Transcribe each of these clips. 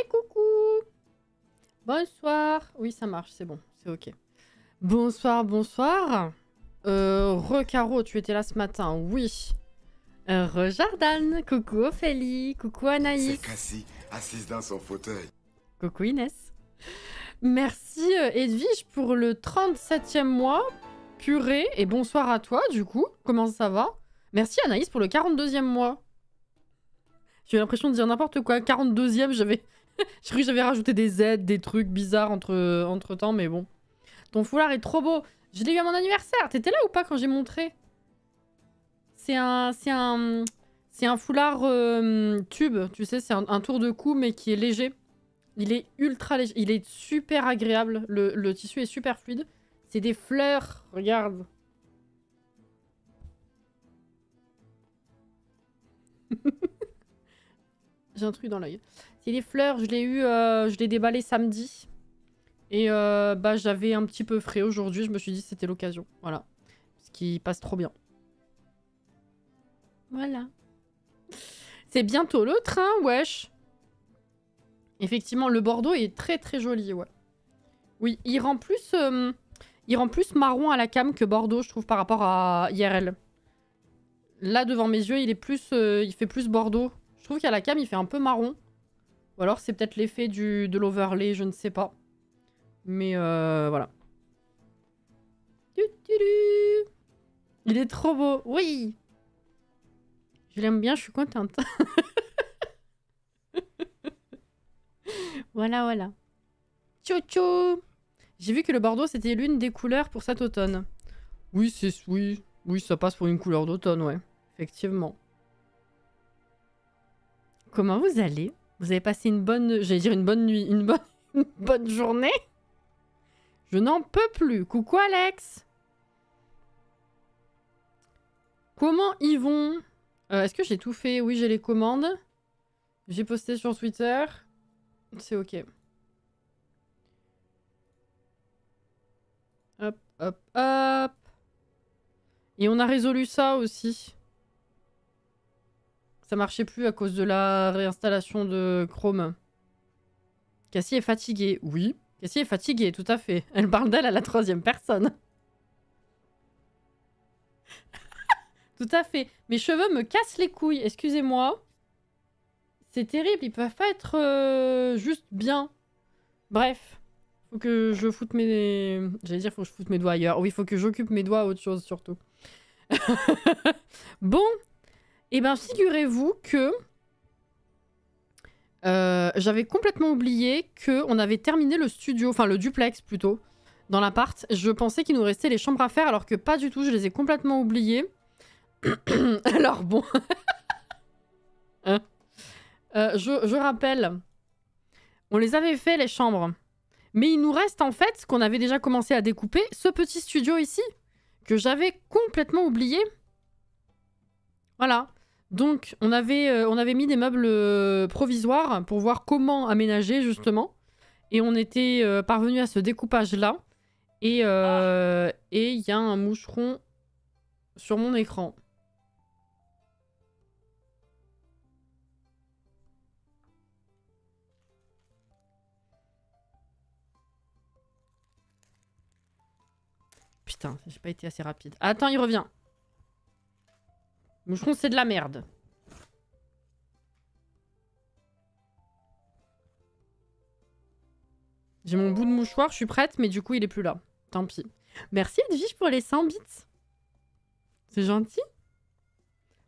coucou. Bonsoir. Oui, ça marche, c'est bon, c'est ok. Bonsoir, bonsoir. Recaro, tu étais là ce matin, oui. Jordan, coucou Ophélie, coucou Anaïs. C'est Cassie, assise dans son fauteuil. Coucou Inès. Merci Edwige pour le 37e mois. Purée, et bonsoir à toi du coup. Comment ça va? Merci Anaïs pour le 42e mois. J'ai eu l'impression de dire n'importe quoi. 42e, j'avais... J'ai cru que j'avais rajouté des Z, des trucs bizarres entre temps, mais bon. Ton foulard est trop beau. Je l'ai eu à mon anniversaire. T'étais là ou pas quand j'ai montré? C'est un foulard tube, tu sais, c'est un tour de cou, mais qui est léger. Il est ultra léger. Il est super agréable. Le tissu est super fluide. C'est des fleurs. Regarde. J'ai un truc dans l'œil. C'est des fleurs. Je l'ai eu, je l'ai déballé samedi. Et bah j'avais un petit peu frais aujourd'hui. Je me suis dit c'était l'occasion. Voilà. Ce qui passe trop bien. Voilà. C'est bientôt le train, wesh. Effectivement, le bordeaux est très très joli, ouais. Oui, il rend plus marron à la cam que bordeaux, je trouve, par rapport à IRL. Là, devant mes yeux, il est plus, il fait plus bordeaux. Je trouve qu'à la cam, il fait un peu marron. Ou alors, c'est peut-être l'effet de l'overlay, je ne sais pas. Mais voilà. Il est trop beau, oui. Je l'aime bien, je suis contente. Voilà, voilà. Tchou-tchou. J'ai vu que le bordeaux, c'était l'une des couleurs pour cet automne. Oui, oui, ça passe pour une couleur d'automne, ouais. Effectivement. Comment vous allez? Vous avez passé une bonne... J'allais dire une bonne nuit. Une bonne journée? Je n'en peux plus. Coucou Alex. Comment ils vont? Est-ce que j'ai tout fait? Oui, j'ai les commandes. J'ai posté sur Twitter. C'est ok. Hop, hop, hop. Et on a résolu ça aussi. Ça marchait plus à cause de la réinstallation de Chrome. Cassie est fatiguée. Oui, Cassie est fatiguée, tout à fait. Elle parle d'elle à la 3e personne. Tout à fait. Mes cheveux me cassent les couilles, excusez-moi. C'est terrible, ils peuvent pas être juste bien. Bref. Faut que je foute mes... J'allais dire faut que je foute mes doigts ailleurs. Oui, faut que j'occupe mes doigts à autre chose, surtout. Bon. Eh ben, figurez-vous que... j'avais complètement oublié qu'on avait terminé le studio, enfin le duplex plutôt, dans l'appart. Je pensais qu'il nous restait les chambres à faire, alors que pas du tout, je les ai complètement oubliées. Alors bon... hein je rappelle, on les avait fait les chambres. Mais il nous reste en fait, ce qu'on avait déjà commencé à découper, ce petit studio ici, que j'avais complètement oublié. Voilà. Donc, on avait mis des meubles provisoires pour voir comment aménager, justement. Et on était parvenu à ce découpage-là. Et il y a un moucheron sur mon écran. Putain, j'ai pas été assez rapide. Attends, il revient. Moucheron, c'est de la merde. J'ai mon bout de mouchoir, je suis prête, mais du coup, il est plus là. Tant pis. Merci Edwige pour les 100 bits. C'est gentil.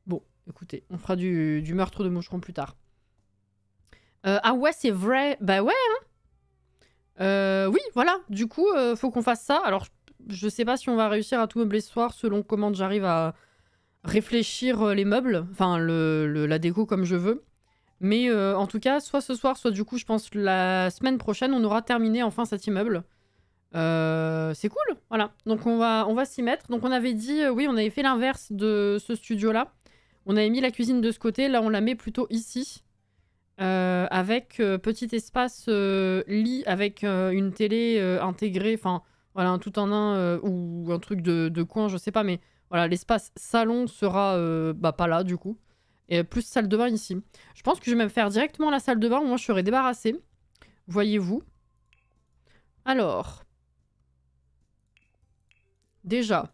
Bon, écoutez, on fera du meurtre de moucheron plus tard. Ah ouais, c'est vrai. Bah ouais, hein. Oui, voilà. Du coup, faut qu'on fasse ça. Alors, je sais pas si on va réussir à tout meubler ce soir selon comment j'arrive à réfléchir les meubles. Enfin, la déco comme je veux. Mais en tout cas, soit ce soir, soit du coup, je pense la semaine prochaine, on aura terminé enfin cet immeuble. C'est cool, voilà. Donc on va s'y mettre. Donc on avait dit, oui, on avait fait l'inverse de ce studio-là. On avait mis la cuisine de ce côté. Là, on la met plutôt ici. Avec petit espace lit avec une télé intégrée. Enfin, voilà, un tout en un ou un truc de coin, je sais pas. Mais voilà, l'espace salon sera pas là, du coup. Et plus salle de bain ici. Je pense que je vais me faire directement la salle de bain. Moi, je serai débarrassée. Voyez-vous. Alors. Déjà.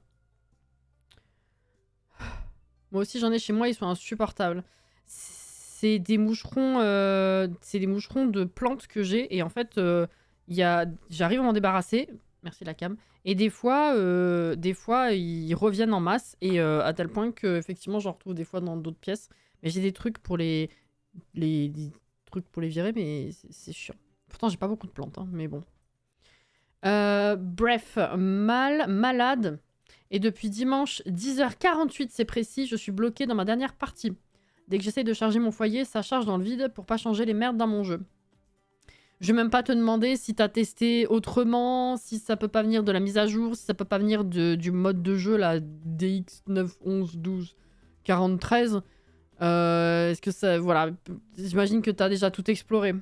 Moi aussi, j'en ai chez moi. Ils sont insupportables. C'est des moucherons de plantes que j'ai. Et en fait, j'arrive à m'en débarrasser. Merci la cam. Et des fois, ils reviennent en masse. Et à tel point que effectivement, j'en retrouve des fois dans d'autres pièces. Mais j'ai des trucs pour des trucs pour les virer, mais c'est chiant. Pourtant, j'ai pas beaucoup de plantes, hein, mais bon. Bref, malade. Et depuis dimanche, 10h48, c'est précis, je suis bloquée dans ma dernière partie. Dès que j'essaye de charger mon foyer, ça charge dans le vide pour pas changer les merdes dans mon jeu. Je vais même pas te demander si t'as testé autrement, si ça peut pas venir de la mise à jour, si ça peut pas venir du mode de jeu, là, DX 9, 11, 12, 40, 13. Est-ce que ça... Voilà, j'imagine que t'as déjà tout exploré.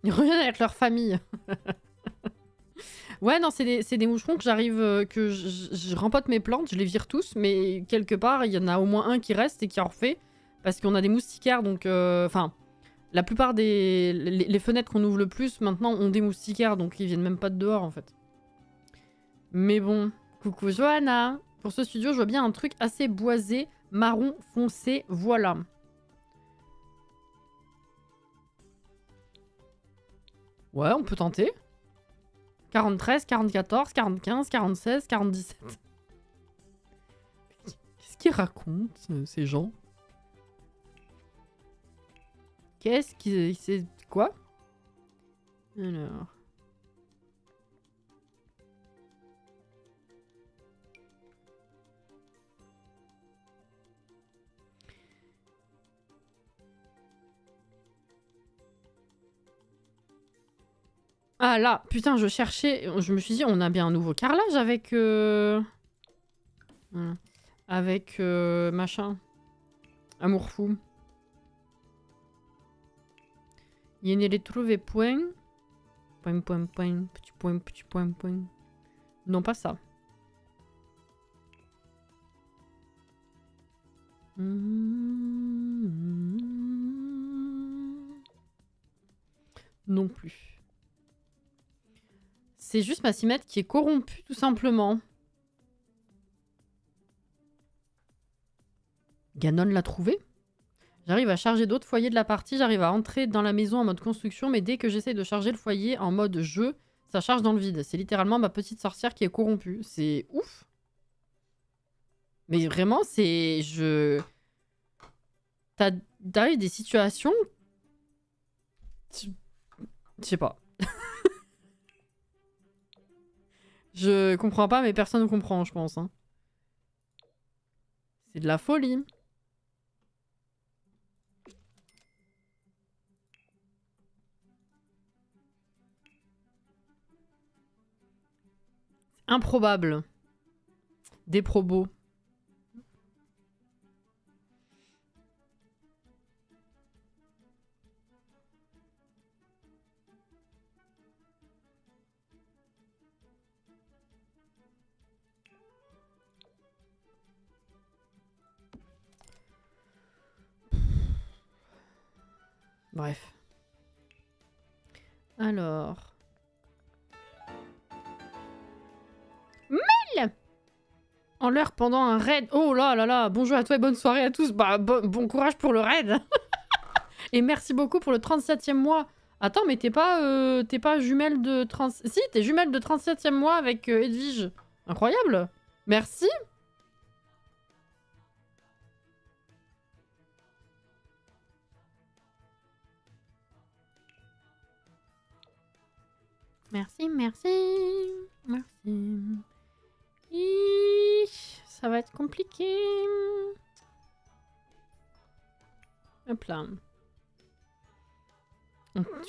Ils reviennent avec leur famille. Ouais, non, c'est des moucherons que j'arrive... que je rempote mes plantes, je les vire tous, mais quelque part, il y en a au moins un qui reste et qui en refait. Parce qu'on a des moustiquaires, donc... Enfin, la plupart des... Les fenêtres qu'on ouvre le plus, maintenant, ont des moustiquaires, donc ils viennent même pas de dehors, en fait. Mais bon... Coucou Johanna. Pour ce studio, je vois bien un truc assez boisé, marron foncé, voilà. Ouais, on peut tenter. 43, 44, 45, 46, 47. Qu'est-ce qu'ils racontent, ces gens? Qu'est-ce qu'ils... C'est quoi? Alors... Ah là, putain, je cherchais... Je me suis dit, on a bien un nouveau carrelage avec... Avec... machin. Amour fou. Il ne les trouve point. Point, point, point. Petit point, petit point, point. Non, pas ça. Non plus. C'est juste ma cimette qui est corrompue, tout simplement. Ganon l'a trouvé. J'arrive à charger d'autres foyers de la partie, j'arrive à entrer dans la maison en mode construction, mais dès que j'essaie de charger le foyer en mode jeu, ça charge dans le vide. C'est littéralement ma petite sorcière qui est corrompue. C'est ouf. Mais vraiment, c'est... T'as eu des situations... Je sais pas. Je comprends pas, mais personne ne comprend, je pense. Hein. C'est de la folie. Improbable. Des probos. Bref. Alors... Mail en l'heure pendant un raid. Oh là là là, bonjour à toi et bonne soirée à tous. Bah, bon courage pour le raid. Et merci beaucoup pour le 37e mois. Attends, mais t'es pas jumelle de 30... Si, t'es jumelle de 37e mois avec Edwige. Incroyable. Merci. Merci, merci. Merci. Ça va être compliqué. Hop là.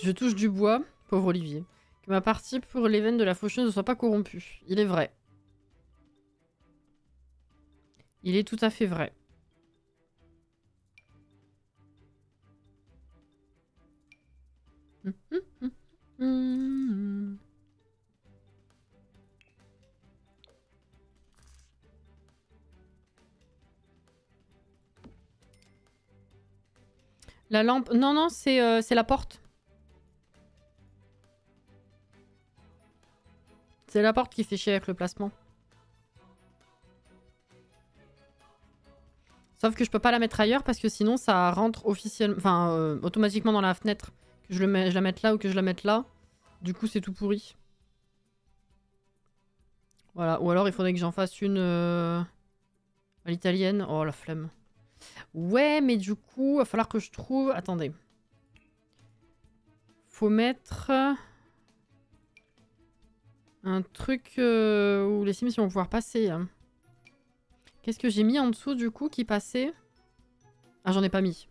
Je touche du bois, pauvre Olivier. Que ma partie pour l'événement de la faucheuse ne soit pas corrompue. Il est vrai. Il est tout à fait vrai. La lampe... Non, non, c'est la porte. C'est la porte qui fait chier avec le placement. Sauf que je peux pas la mettre ailleurs parce que sinon ça rentre officiellement... Enfin, automatiquement dans la fenêtre. Que je la mette là ou que je la mette là. Du coup, c'est tout pourri. Voilà. Ou alors, il faudrait que j'en fasse une... à l'italienne. Oh, la flemme. Ouais, mais du coup, il va falloir que je trouve... Attendez. Faut mettre... un truc où les Sims vont pouvoir passer. Hein. Qu'est-ce que j'ai mis en dessous, du coup, qui passait? Ah, j'en ai pas mis.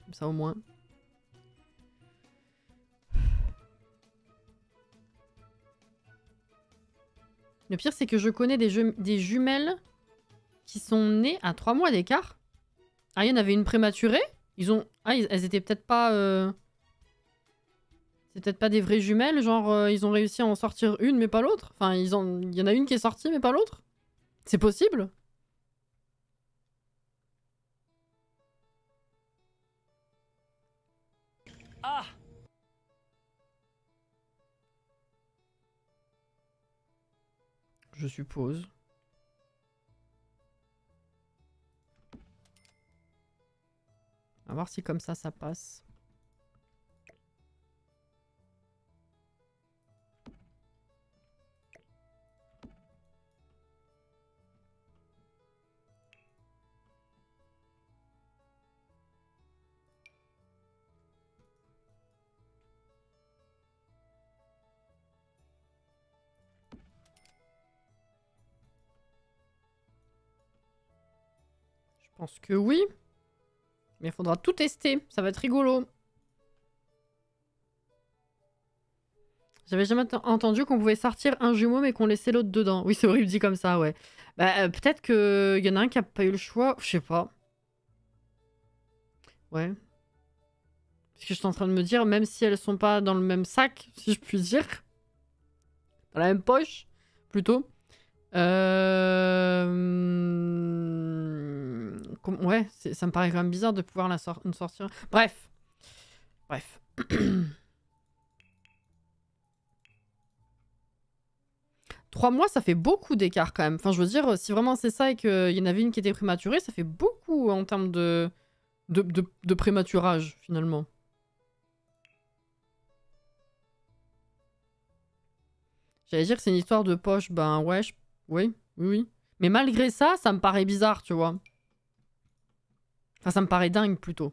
Comme ça, au moins. Le pire, c'est que je connais des jumelles qui sont nées à 3 mois d'écart. Ah, il y en avait une prématurée. Ils ont... Ah, elles étaient peut-être pas... C'est peut-être pas des vraies jumelles. Genre, ils ont réussi à en sortir une, mais pas l'autre. Enfin, il y en a une qui est sortie, mais pas l'autre. C'est possible? Ah! Je suppose. On va voir si comme ça passe. Je pense que oui. Mais il faudra tout tester. Ça va être rigolo. J'avais jamais entendu qu'on pouvait sortir un jumeau mais qu'on laissait l'autre dedans. Oui, c'est horrible dit comme ça, ouais. Bah, peut-être qu'il y en a un qui a pas eu le choix. Je sais pas. Ouais. Parce que je suis en train de me dire, même si elles sont pas dans le même sac, si je puis dire. Dans la même poche, plutôt. Ouais, ça me paraît quand même bizarre de pouvoir une sortir. Bref. Bref. 3 mois, ça fait beaucoup d'écart quand même. Enfin, je veux dire, si vraiment c'est ça et qu'il y en avait une qui était prématurée, ça fait beaucoup en termes de prématurage, finalement. J'allais dire que c'est une histoire de poche. Ben ouais, oui, oui, oui. Mais malgré ça, ça me paraît bizarre, tu vois. Enfin, ça me paraît dingue, plutôt.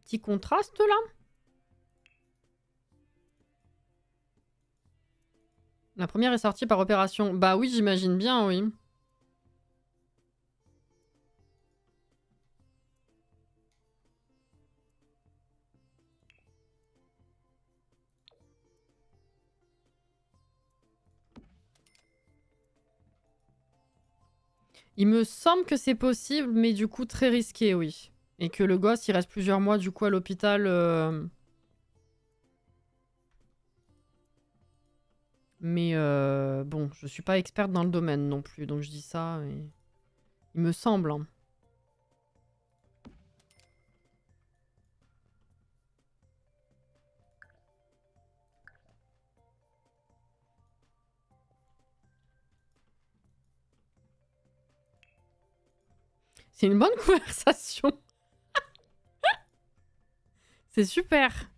Petit contraste, là. La première est sortie par opération. Bah oui, j'imagine bien, oui. Il me semble que c'est possible, mais du coup très risqué, oui. Et que le gosse, il reste plusieurs mois du coup à l'hôpital. Mais bon, je suis pas experte dans le domaine non plus, donc je dis ça. Et... il me semble. Hein. C'est une bonne conversation. C'est super.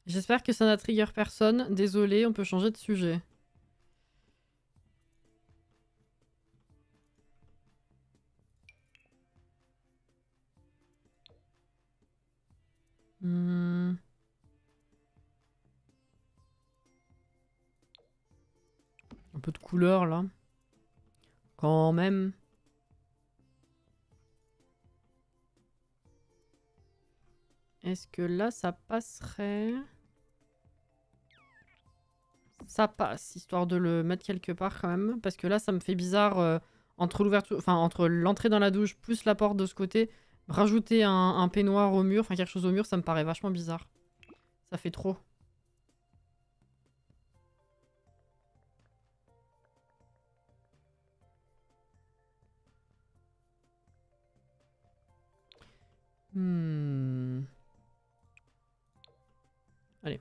J'espère que ça n'a trigger personne. Désolé, on peut changer de sujet. Un peu de couleur là. Quand même. Est-ce que là, ça passerait? Ça passe, histoire de le mettre quelque part quand même. Parce que là, ça me fait bizarre entre l'ouverture, enfin entre l'entrée dans la douche plus la porte de ce côté. Rajouter un peignoir au mur, enfin quelque chose au mur, ça me paraît vachement bizarre. Ça fait trop. Allez.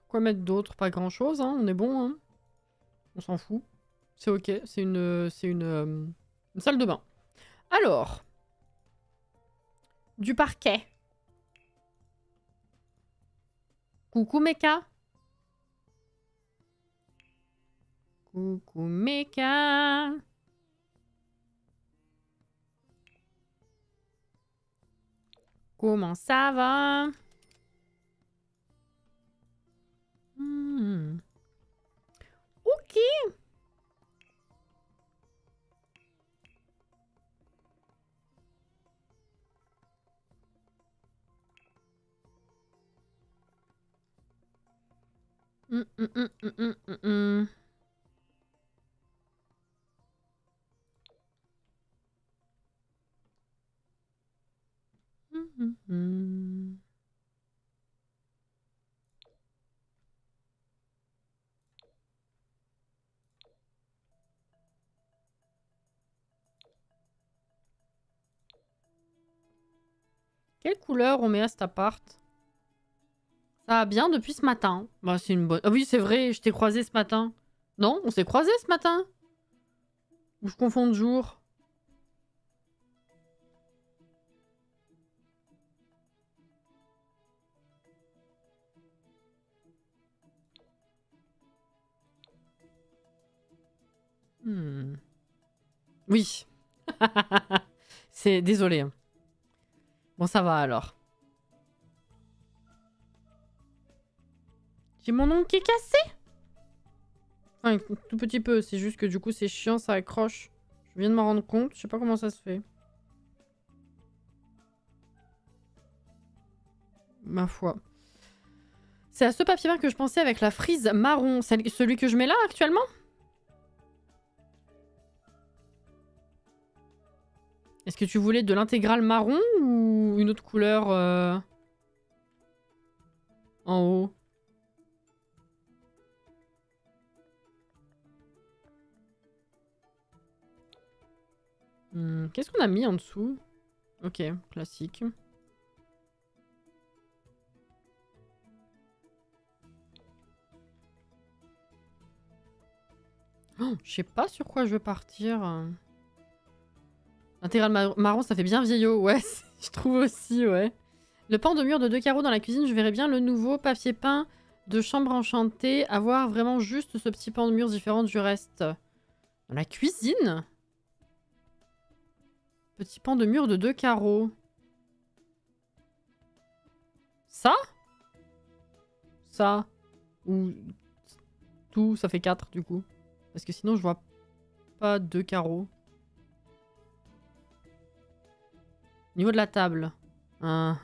Quoi mettre d'autre? Pas grand chose, hein. On est bon, hein. On s'en fout. C'est ok, c'est une salle de bain. Alors. Du parquet. Coucou Mecha. Coucou Mecha. Comment ça va? Ok. Quelle couleur on met à cet appart? Ça va bien depuis ce matin. Bah, c'est une bonne... Ah oui, c'est vrai, je t'ai croisé ce matin. Non, on s'est croisé ce matin? Ou je confonds de jour? Oui. C'est... Désolé. Bon, ça va alors. J'ai mon ongle qui est cassé? Enfin, un tout petit peu. C'est juste que du coup, c'est chiant, ça accroche. Je viens de m'en rendre compte. Je sais pas comment ça se fait. Ma foi. C'est à ce papier peint que je pensais avec la frise marron. Celui que je mets là actuellement? Est-ce que tu voulais de l'intégrale marron ou une autre couleur en haut? Qu'est-ce qu'on a mis en dessous? Ok, classique. Oh, je sais pas sur quoi je veux partir. L'intégrale marron, ça fait bien vieillot. Ouais, je trouve aussi, ouais. Le pan de mur de 2 carreaux dans la cuisine, je verrais bien le nouveau papier peint de chambre enchantée. Avoir vraiment juste ce petit pan de mur différent du reste. Dans la cuisine? Petit pan de mur de 2 carreaux. Ça? Ça? Ou tout, ça fait 4 du coup. Parce que sinon je vois pas 2 carreaux. Niveau de la table. À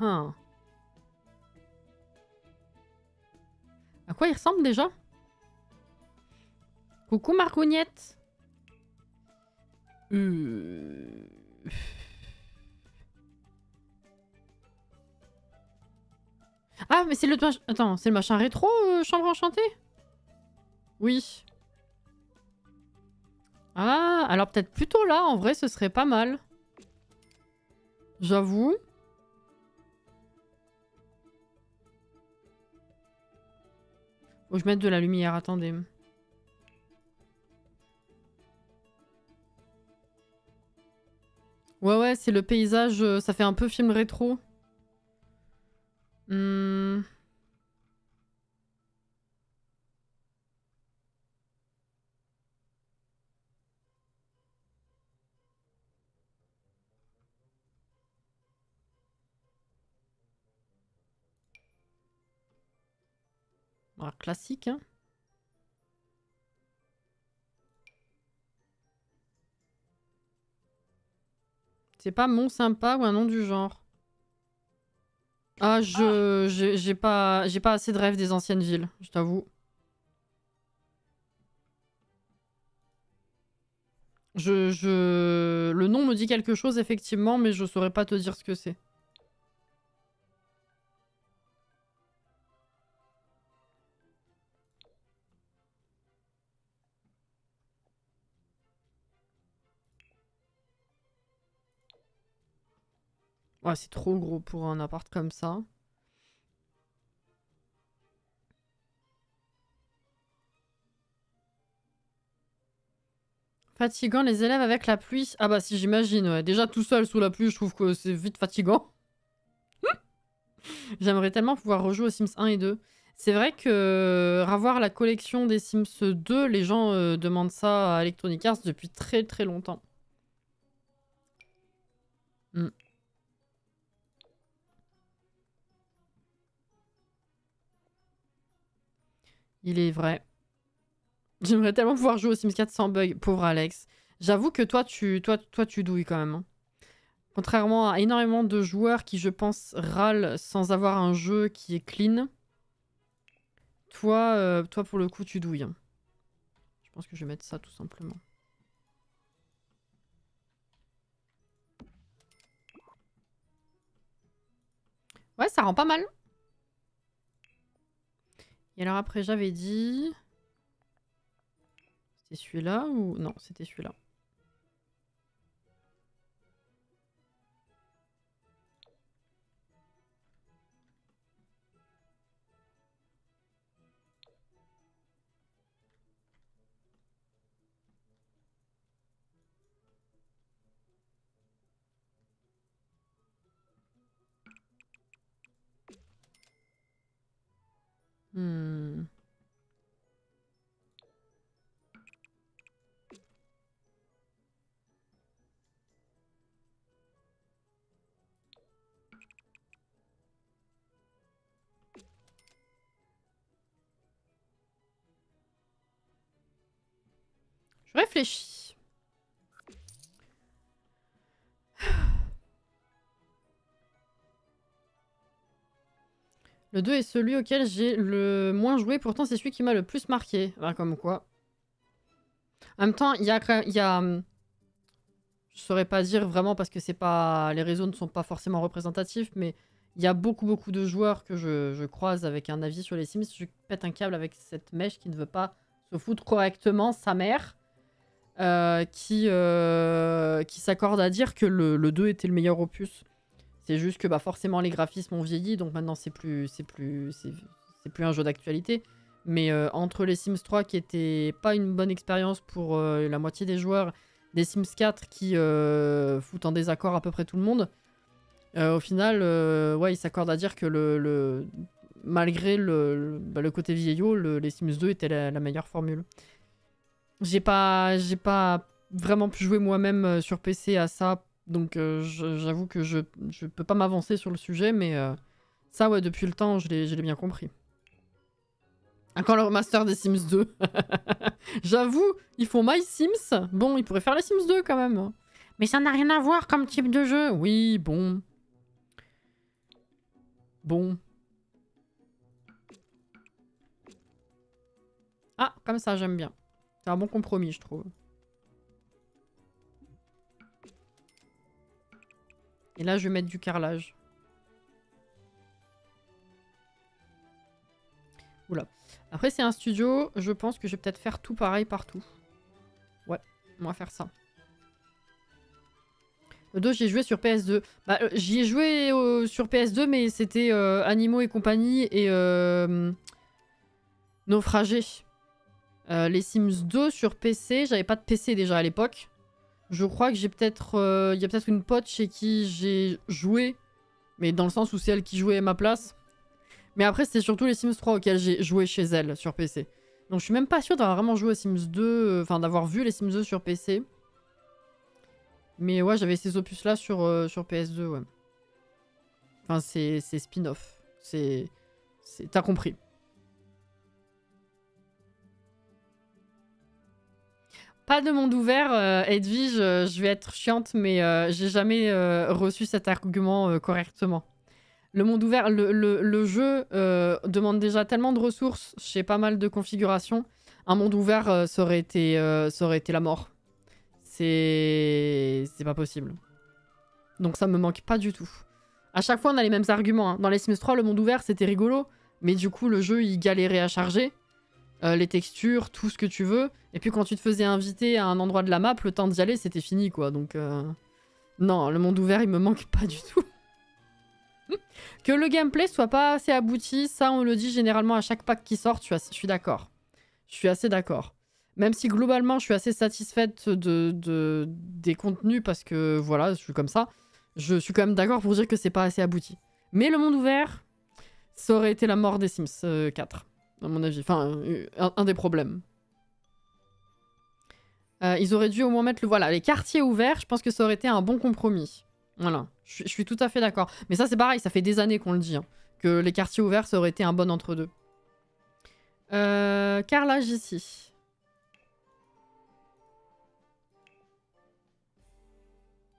quoi il ressemble déjà? Coucou Margognette. Ah, mais c'est le... Attends, c'est le machin rétro, chambre enchantée? Oui. Ah, alors peut-être plutôt là, en vrai, ce serait pas mal. J'avoue. Faut que je mette de la lumière, attendez. Ouais, ouais, c'est le paysage, ça fait un peu film rétro. Ah, classique, hein. C'est pas mon sympa ou un nom du genre. Ah, j'ai pas assez de rêves des anciennes villes, je t'avoue. Le nom me dit quelque chose, effectivement, mais je saurais pas te dire ce que c'est. Ouais, c'est trop gros pour un appart comme ça. Fatigant les élèves avec la pluie. Ah bah si, j'imagine, ouais. Déjà tout seul sous la pluie, je trouve que c'est vite fatigant. J'aimerais tellement pouvoir rejouer aux Sims 1 et 2. C'est vrai que avoir la collection des Sims 2, les gens demandent ça à Electronic Arts depuis très très longtemps. Mm. Il est vrai. J'aimerais tellement pouvoir jouer aux Sims 4 sans bug, pauvre Alex. J'avoue que toi tu douilles quand même. Hein. Contrairement à énormément de joueurs qui, je pense, râlent sans avoir un jeu qui est clean. Toi, pour le coup, tu douilles. Hein. Je pense que je vais mettre ça tout simplement. Ouais, ça rend pas mal. Et alors après, j'avais dit... C'était celui-là ou... Non, c'était celui-là. Hmm. Je réfléchis. Le 2 est celui auquel j'ai le moins joué, pourtant c'est celui qui m'a le plus marqué. Ben, comme quoi. En même temps, il y a... Je saurais pas dire vraiment parce que c'est pas... les réseaux ne sont pas forcément représentatifs, mais il y a beaucoup de joueurs que je croise avec un avis sur les Sims. Je pète un câble avec cette mèche qui ne veut pas se foutre correctement, sa mère, qui s'accorde à dire que le 2 était le meilleur opus. C'est juste que bah, forcément les graphismes ont vieilli, donc maintenant c'est plus un jeu d'actualité. Mais entre les Sims 3 qui était pas une bonne expérience pour la moitié des joueurs, des Sims 4 qui foutent en désaccord à peu près tout le monde, au final, ouais, ils s'accordent à dire que malgré le côté vieillot, les Sims 2 étaient la meilleure formule. J'ai pas vraiment pu jouer moi-même sur PC à ça, donc j'avoue que je peux pas m'avancer sur le sujet, mais ça, ouais, depuis le temps, je l'ai bien compris. Encore le remaster des Sims 2. J'avoue, ils font My Sims. Bon, ils pourraient faire les Sims 2 quand même. Mais ça n'a rien à voir comme type de jeu. Oui, bon. Bon. Ah, comme ça, j'aime bien. C'est un bon compromis, je trouve. Et là, je vais mettre du carrelage. Oula. Après, c'est un studio. Je pense que je vais peut-être faire tout pareil partout. Ouais, on va faire ça. Le 2, j'y ai joué sur PS2. Bah, j'y ai joué sur PS2, mais c'était Animaux et compagnie et Naufragé. Les Sims 2 sur PC, j'avais pas de PC déjà à l'époque. Je crois que j'ai peut-être... Il y a peut-être une pote chez qui j'ai joué, mais dans le sens où c'est elle qui jouait à ma place. Mais après, c'était surtout les Sims 3 auxquels j'ai joué chez elle sur PC. Donc je suis même pas sûre d'avoir vraiment joué aux Sims 2, enfin d'avoir vu les Sims 2 sur PC. Mais ouais, j'avais ces opus-là sur PS2, ouais. Enfin, c'est spin-off. T'as compris. Pas de monde ouvert, Edwige, je vais être chiante, mais j'ai jamais reçu cet argument correctement. Le monde ouvert, le jeu demande déjà tellement de ressources chez pas mal de configurations. Un monde ouvert, ça aurait été la mort. C'est pas possible. Donc ça me manque pas du tout. À chaque fois, on a les mêmes arguments. Hein. Dans les Sims 3, le monde ouvert, c'était rigolo. Mais du coup, le jeu, il galérait à charger. Les textures, tout ce que tu veux. Et puis quand tu te faisais inviter à un endroit de la map, le temps d'y aller, c'était fini, quoi. Donc, non, le monde ouvert, il me manque pas du tout. Que le gameplay soit pas assez abouti, ça, on le dit généralement à chaque pack qui sort, je suis d'accord. Je suis assez d'accord. Même si globalement, je suis assez satisfaite des contenus parce que, voilà, je suis comme ça. Je suis quand même d'accord pour dire que c'est pas assez abouti. Mais le monde ouvert, ça aurait été la mort des Sims 4. À mon avis. Enfin, un des problèmes. Ils auraient dû au moins mettre voilà, les quartiers ouverts. Je pense que ça aurait été un bon compromis. Voilà. Je suis tout à fait d'accord. Mais ça, c'est pareil. Ça fait des années qu'on le dit. Hein, que les quartiers ouverts, ça aurait été un bon entre-deux. Carrelage ici.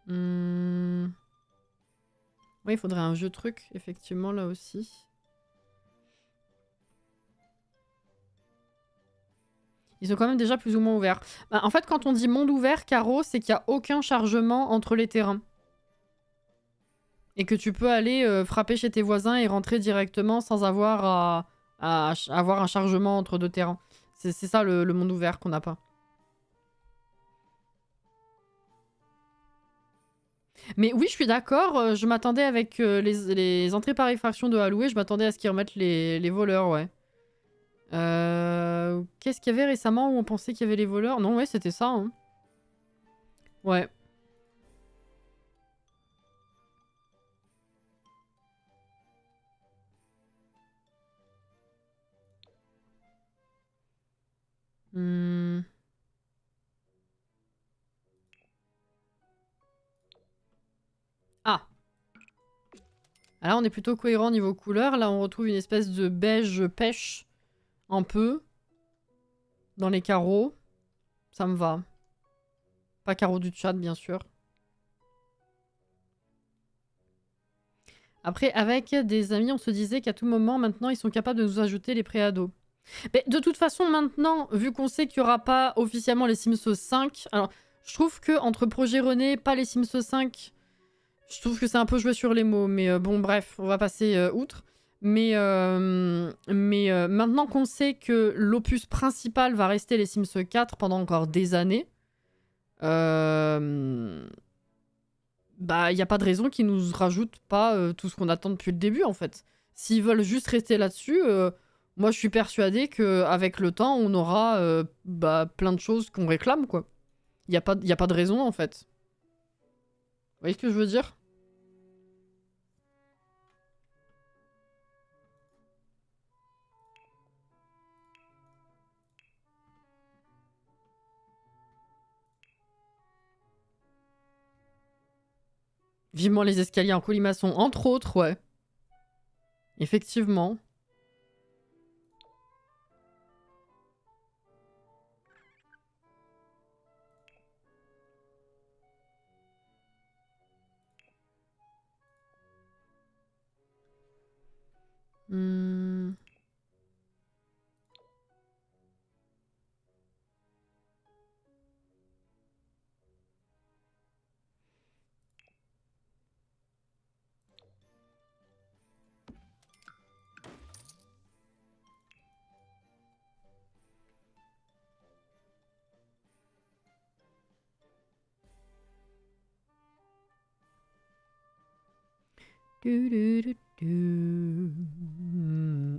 Oui, il faudrait un vieux truc, effectivement, là aussi. Ils sont quand même déjà plus ou moins ouverts. Bah, en fait, quand on dit monde ouvert, Caro, c'est qu'il n'y a aucun chargement entre les terrains. Et que tu peux aller frapper chez tes voisins et rentrer directement sans avoir à avoir un chargement entre deux terrains. C'est ça le monde ouvert qu'on n'a pas. Mais oui, je suis d'accord. Je m'attendais avec les entrées par effraction de Alloué, je m'attendais à ce qu'ils remettent les voleurs, ouais. Qu'est-ce qu'il y avait récemment où on pensait qu'il y avait les voleurs? Non, ouais, c'était ça. Hein. Ouais. Ah. Là, on est plutôt cohérent niveau couleur. Là, on retrouve une espèce de beige pêche. Un peu. Dans les carreaux. Ça me va. Pas carreaux du Tchad, bien sûr. Après, avec des amis, on se disait qu'à tout moment, maintenant, ils sont capables de nous ajouter les préados. Mais de toute façon, maintenant, vu qu'on sait qu'il n'y aura pas officiellement les Sims 5, alors, je trouve que entre Projet René, pas les Sims 5, je trouve que c'est un peu joué sur les mots. Mais bon, bref, on va passer outre. Mais maintenant qu'on sait que l'opus principal va rester les Sims 4 pendant encore des années, bah, il n'y a pas de raison qu'ils nous rajoutent pas tout ce qu'on attend depuis le début, en fait. S'ils veulent juste rester là-dessus, moi, je suis persuadée qu'avec le temps, on aura bah, plein de choses qu'on réclame, quoi. Il n'y a pas de raison, en fait. Vous voyez ce que je veux dire? Vivement les escaliers en colimaçon, entre autres, ouais. Effectivement.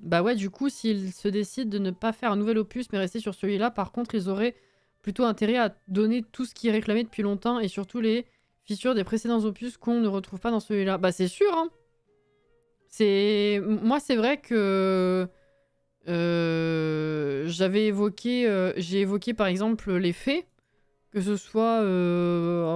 Bah ouais, du coup, s'ils se décident de ne pas faire un nouvel opus mais rester sur celui-là, par contre, ils auraient plutôt intérêt à donner tout ce qui est réclamé depuis longtemps et surtout les features des précédents opus qu'on ne retrouve pas dans celui-là. Bah c'est sûr, hein. Moi, c'est vrai que j'ai évoqué par exemple les faits, que ce soit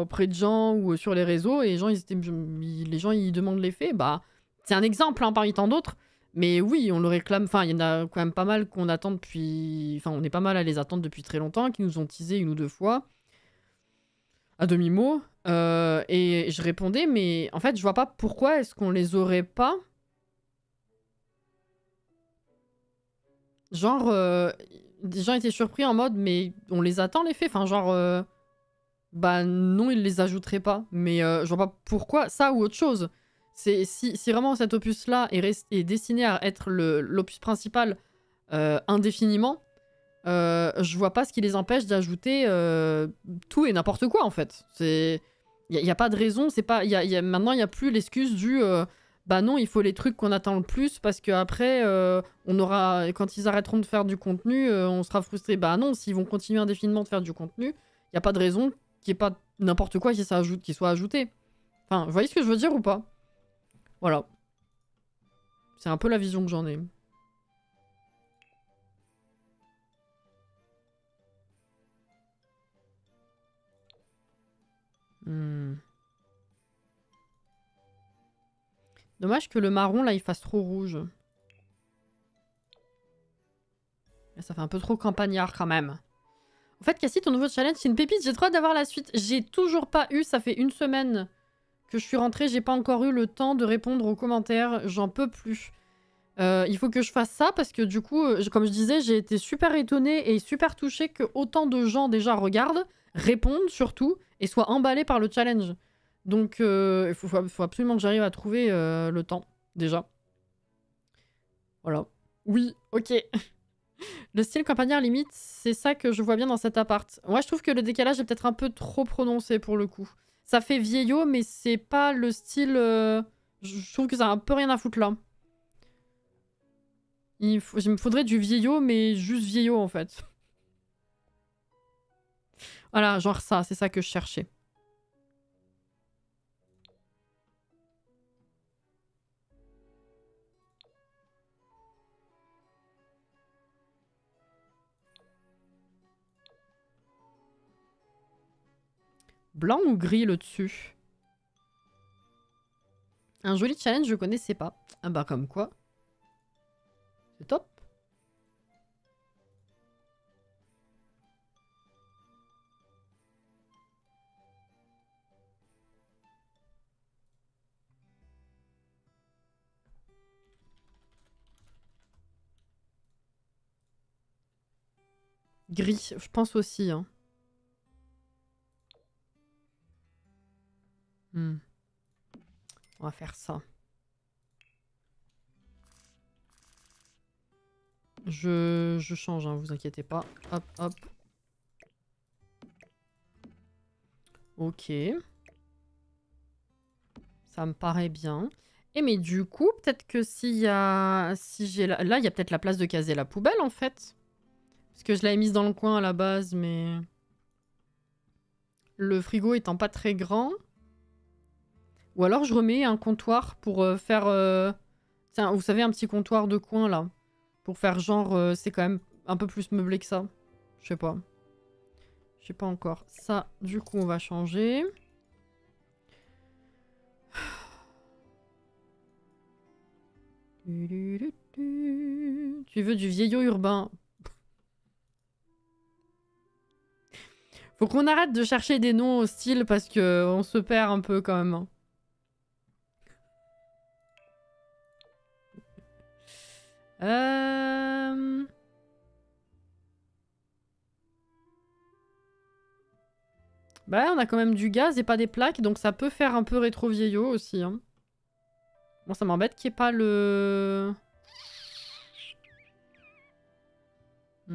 auprès de gens ou sur les réseaux, et les gens ils demandent les faits. Bah, c'est un exemple hein, parmi tant d'autres, Mais oui, on le réclame. Enfin, il y en a quand même pas mal qu'on attend depuis... Enfin, on est pas mal à les attendre depuis très longtemps, qui nous ont teasé une ou deux fois, à demi-mot. Et je répondais, mais en fait, je vois pas pourquoi est-ce qu'on les aurait pas. Genre, des gens étaient surpris en mode, mais on les attend les faits. Enfin, genre, bah non, ils les ajouteraient pas. Mais je vois pas pourquoi, ça ou autre chose. Si vraiment cet opus-là est destiné à être l'opus principal indéfiniment, je vois pas ce qui les empêche d'ajouter tout et n'importe quoi en fait. Il y a pas de raison, c'est pas maintenant il y a plus l'excuse du bah non, il faut les trucs qu'on attend le plus parce que après on aura quand ils arrêteront de faire du contenu, on sera frustré. Bah non, s'ils vont continuer indéfiniment de faire du contenu, il y a pas de raison qu'il n'y ait pas n'importe quoi qui soit ajouté. Enfin, vous voyez ce que je veux dire ou pas? Voilà. C'est un peu la vision que j'en ai. Dommage que le marron, là, il fasse trop rouge. Ça fait un peu trop campagnard, quand même. En fait, Cassie, ton nouveau challenge, c'est une pépite. J'ai trop hâte d'avoir la suite. J'ai toujours pas eu, ça fait une semaine que je suis rentrée. J'ai pas encore eu le temps de répondre aux commentaires. J'en peux plus. Il faut que je fasse ça parce que du coup, comme je disais, j'ai été super étonnée et super touchée que autant de gens déjà regardent, répondent surtout, et soient emballés par le challenge. Donc, il faut absolument que j'arrive à trouver le temps, déjà. Voilà. Oui, ok. Le style campagnard limite, c'est ça que je vois bien dans cet appart. Moi, je trouve que le décalage est peut-être un peu trop prononcé pour le coup. Ça fait vieillot, mais c'est pas le style... Je trouve que ça a un peu rien à foutre là. Il me faudrait du vieillot, mais juste vieillot en fait. Voilà, genre ça, c'est ça que je cherchais. Blanc ou gris le dessus? Un joli challenge, je connaissais pas. Ah bah comme quoi. C'est top. Gris, je pense aussi. Hein. On va faire ça. Je change, hein, vous inquiétez pas. Hop, hop. Ok. Ça me paraît bien. Et mais du coup, peut-être que s'il y a... Si j'ai là, il y a peut-être la place de caser la poubelle, en fait. Parce que je l'avais mise dans le coin à la base, mais... Le frigo étant pas très grand. Ou alors je remets un comptoir pour faire... Tiens, vous savez, un petit comptoir de coin, là. Pour faire genre... c'est quand même un peu plus meublé que ça. Je sais pas. Je sais pas encore. Ça, du coup, on va changer. Tu veux du vieillot urbain? Faut qu'on arrête de chercher des noms au style parce que on se perd un peu quand même. Hein. Bah on a quand même du gaz et pas des plaques, donc ça peut faire un peu rétro vieillot aussi. Hein. Bon, ça m'embête qu'il n'y ait pas le... Qu'il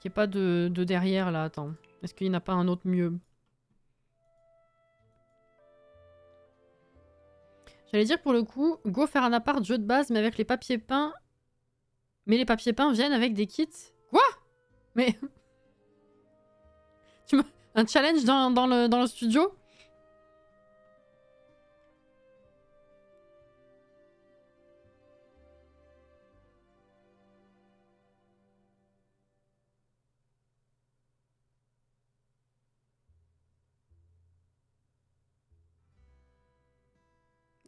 n'y ait pas de derrière là, attends. Est-ce qu'il n'y en a pas un autre mieux? J'allais dire pour le coup, go faire un appart jeu de base mais avec les papiers peints. Mais les papiers peints viennent avec des kits. Quoi? Mais... Un challenge dans le studio?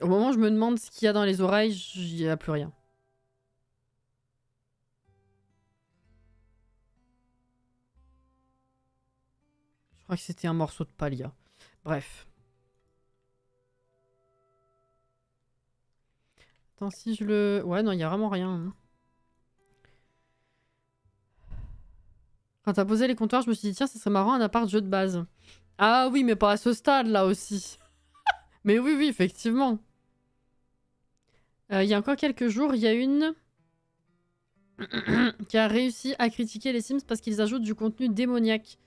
Au moment où je me demande ce qu'il y a dans les oreilles, il n'y a plus rien. Je crois que c'était un morceau de palia. Bref. Attends, si je le... Ouais, non, il n'y a vraiment rien. Hein. Quand t'as posé les comptoirs, je me suis dit, tiens, ça serait marrant un appart jeu de base. Ah oui, mais pas à ce stade, là aussi. Mais oui, oui, effectivement. Il y a encore quelques jours, il y a une qui a réussi à critiquer les Sims parce qu'ils ajoutent du contenu démoniaque.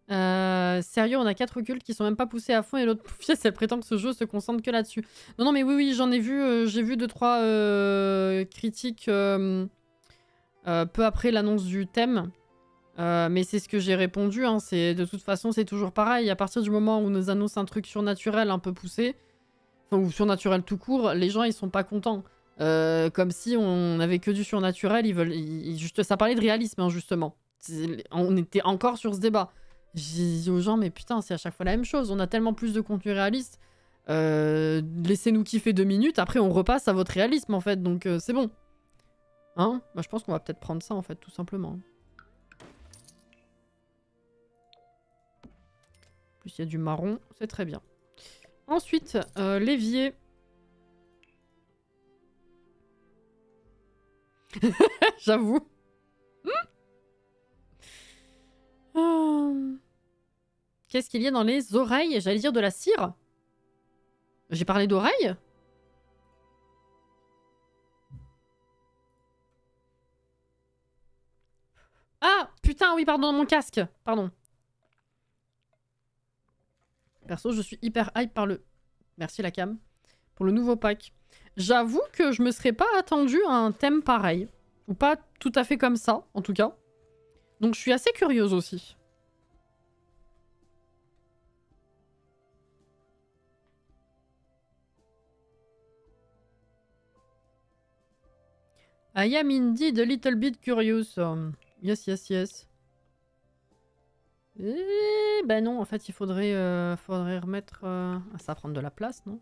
Sérieux, on a 4 occultes qui sont même pas poussés à fond et l'autre pièce, elle prétend que ce jeu se concentre que là-dessus. Non, non, mais oui, oui, j'en ai vu, j'ai vu 2-3 critiques peu après l'annonce du thème. Mais c'est ce que j'ai répondu, hein, de toute façon, c'est toujours pareil. À partir du moment où on nous annonce un truc surnaturel un peu poussé, enfin, ou surnaturel tout court, les gens, ils sont pas contents. Comme si on avait que du surnaturel, juste, ça parlait de réalisme, hein, justement. On était encore sur ce débat. J'ai dit aux gens, mais putain, c'est à chaque fois la même chose. On a tellement plus de contenu réaliste. Laissez-nous kiffer 2 minutes, après on repasse à votre réalisme, en fait. Donc c'est bon. Hein? Bah, je pense qu'on va peut-être prendre ça, en fait, tout simplement. Plus il y a du marron, c'est très bien. Ensuite, l'évier. J'avoue. Qu'est-ce qu'il y a dans les oreilles? J'allais dire de la cire. J'ai parlé d'oreilles? Ah, putain, oui, pardon, mon casque. Pardon. Perso, je suis hyper hype par le... Merci la cam. Pour le nouveau pack. J'avoue que je me serais pas attendu à un thème pareil. Ou pas tout à fait comme ça, en tout cas. Donc je suis assez curieuse aussi. I am indeed a little bit curious. Yes, yes, yes. Ben non, en fait, il faudrait remettre... ça va prendre de la place, non?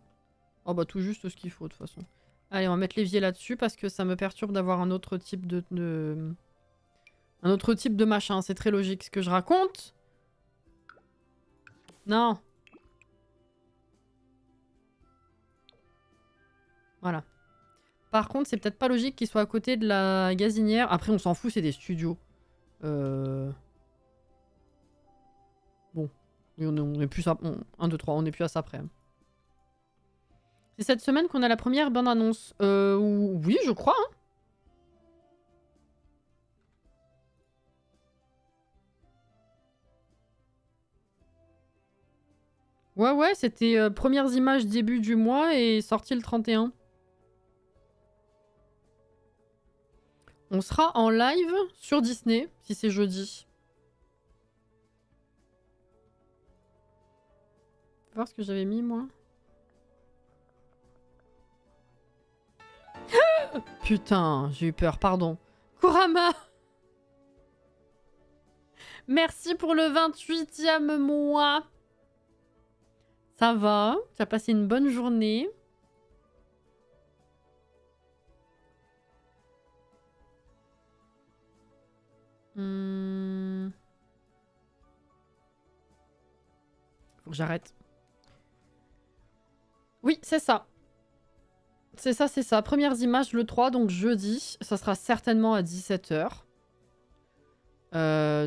Oh bah tout juste ce qu'il faut, de toute façon. Allez, on va mettre l'évier là-dessus, parce que ça me perturbe d'avoir un autre type un autre type de machin. C'est très logique ce que je raconte. Non. Voilà. Par contre, c'est peut-être pas logique qu'il soit à côté de la gazinière. Après, on s'en fout, c'est des studios. Bon. On est plus à... 1, 2, 3, on est plus à ça près. C'est cette semaine qu'on a la première bande-annonce. Oui, je crois. Hein. Ouais, ouais, c'était premières images début du mois et sorti le 31. On sera en live sur Disney, si c'est jeudi. On va voir ce que j'avais mis, moi. Putain, j'ai eu peur, pardon. Kurama! Merci pour le 28e mois. Ça va? Tu as passé une bonne journée? Faut que j'arrête. Oui, c'est ça. C'est ça, c'est ça. Premières images le 3, donc jeudi. Ça sera certainement à 17 h.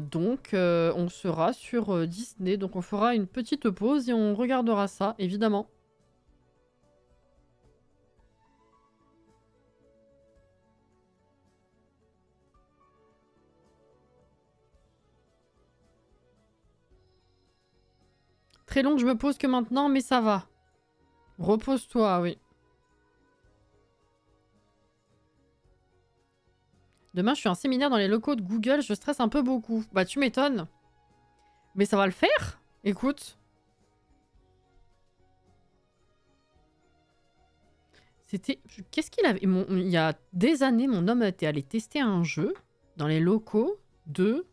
Donc, on sera sur Disney. Donc, on fera une petite pause et on regardera ça, évidemment. Très long que je me pose que maintenant, mais ça va. Repose-toi, oui. Demain, je suis en séminaire dans les locaux de Google. Je stresse un peu beaucoup. Bah, tu m'étonnes. Mais ça va le faire? Écoute. C'était... Qu'est-ce qu'il avait... Il y a des années, mon homme était allé tester un jeu dans les locaux de...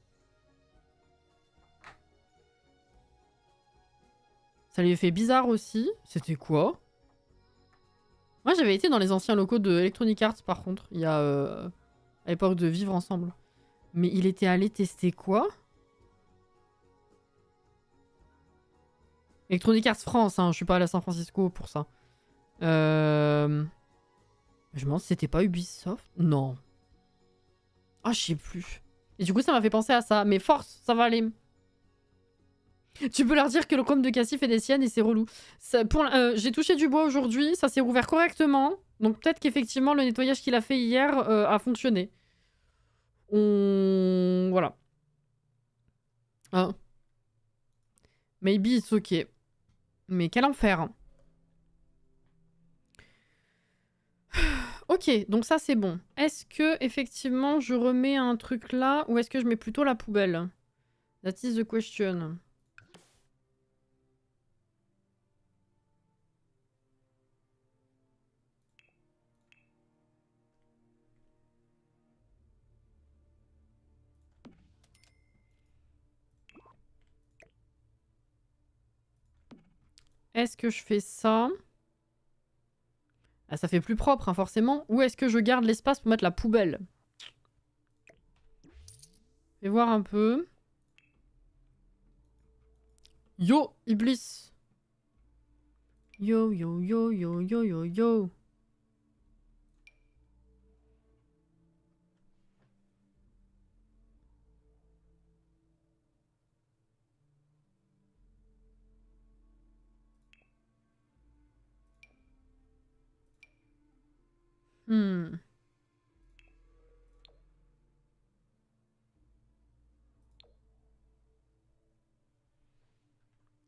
Ça lui a fait bizarre aussi. C'était quoi? Moi, j'avais été dans les anciens locaux de Electronic Arts, par contre, il y a... à l'époque de Vivre Ensemble. Mais il était allé tester quoi? Electronic Arts France, hein, je suis pas allé à San Francisco pour ça. Je me demande si c'était pas Ubisoft. Non. Ah, je sais plus. Et du coup, ça m'a fait penser à ça. Mais force, ça va aller. Tu peux leur dire que le com de Cassie fait des siennes et c'est relou. J'ai touché du bois aujourd'hui, ça s'est rouvert correctement. Donc peut-être qu'effectivement, le nettoyage qu'il a fait hier a fonctionné. Voilà. Hein. Maybe it's ok. Mais quel enfer. Hein. Ok, donc ça c'est bon. Est-ce que effectivement je remets un truc là ou est-ce que je mets plutôt la poubelle? That is the question. Est-ce que je fais ça? Ah, ça fait plus propre, hein, forcément. Ou est-ce que je garde l'espace pour mettre la poubelle? Je vais voir un peu. Yo, Iblis. Yo, yo, yo, yo, yo, yo, yo. Hmm.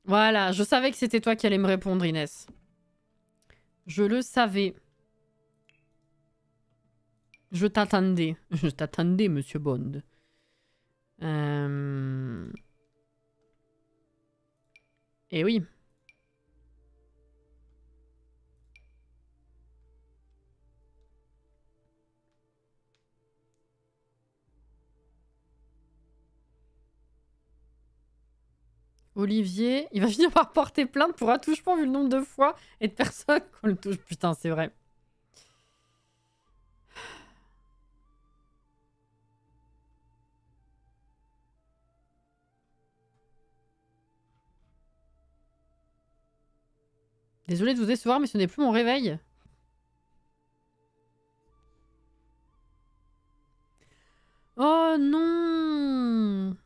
Voilà, je savais que c'était toi qui allais me répondre, Inès. Je le savais. Je t'attendais. Je t'attendais, monsieur Bond. Eh oui. Olivier, il va finir par porter plainte pour attouchement vu le nombre de fois et de personnes qu'on le touche. Putain, c'est vrai. Désolée de vous décevoir, mais ce n'est plus mon réveil. Oh non!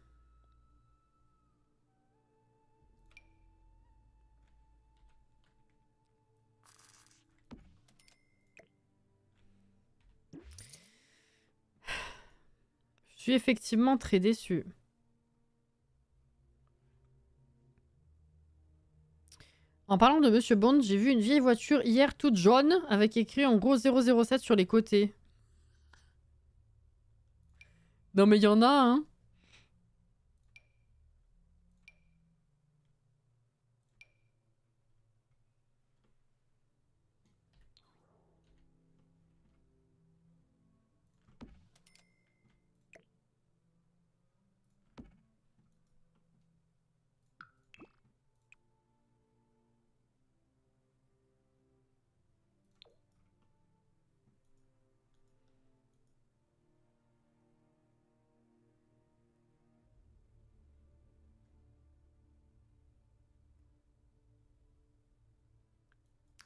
Je suis effectivement très déçue. En parlant de Monsieur Bond, j'ai vu une vieille voiture hier toute jaune avec écrit en gros 007 sur les côtés. Non mais il y en a, hein.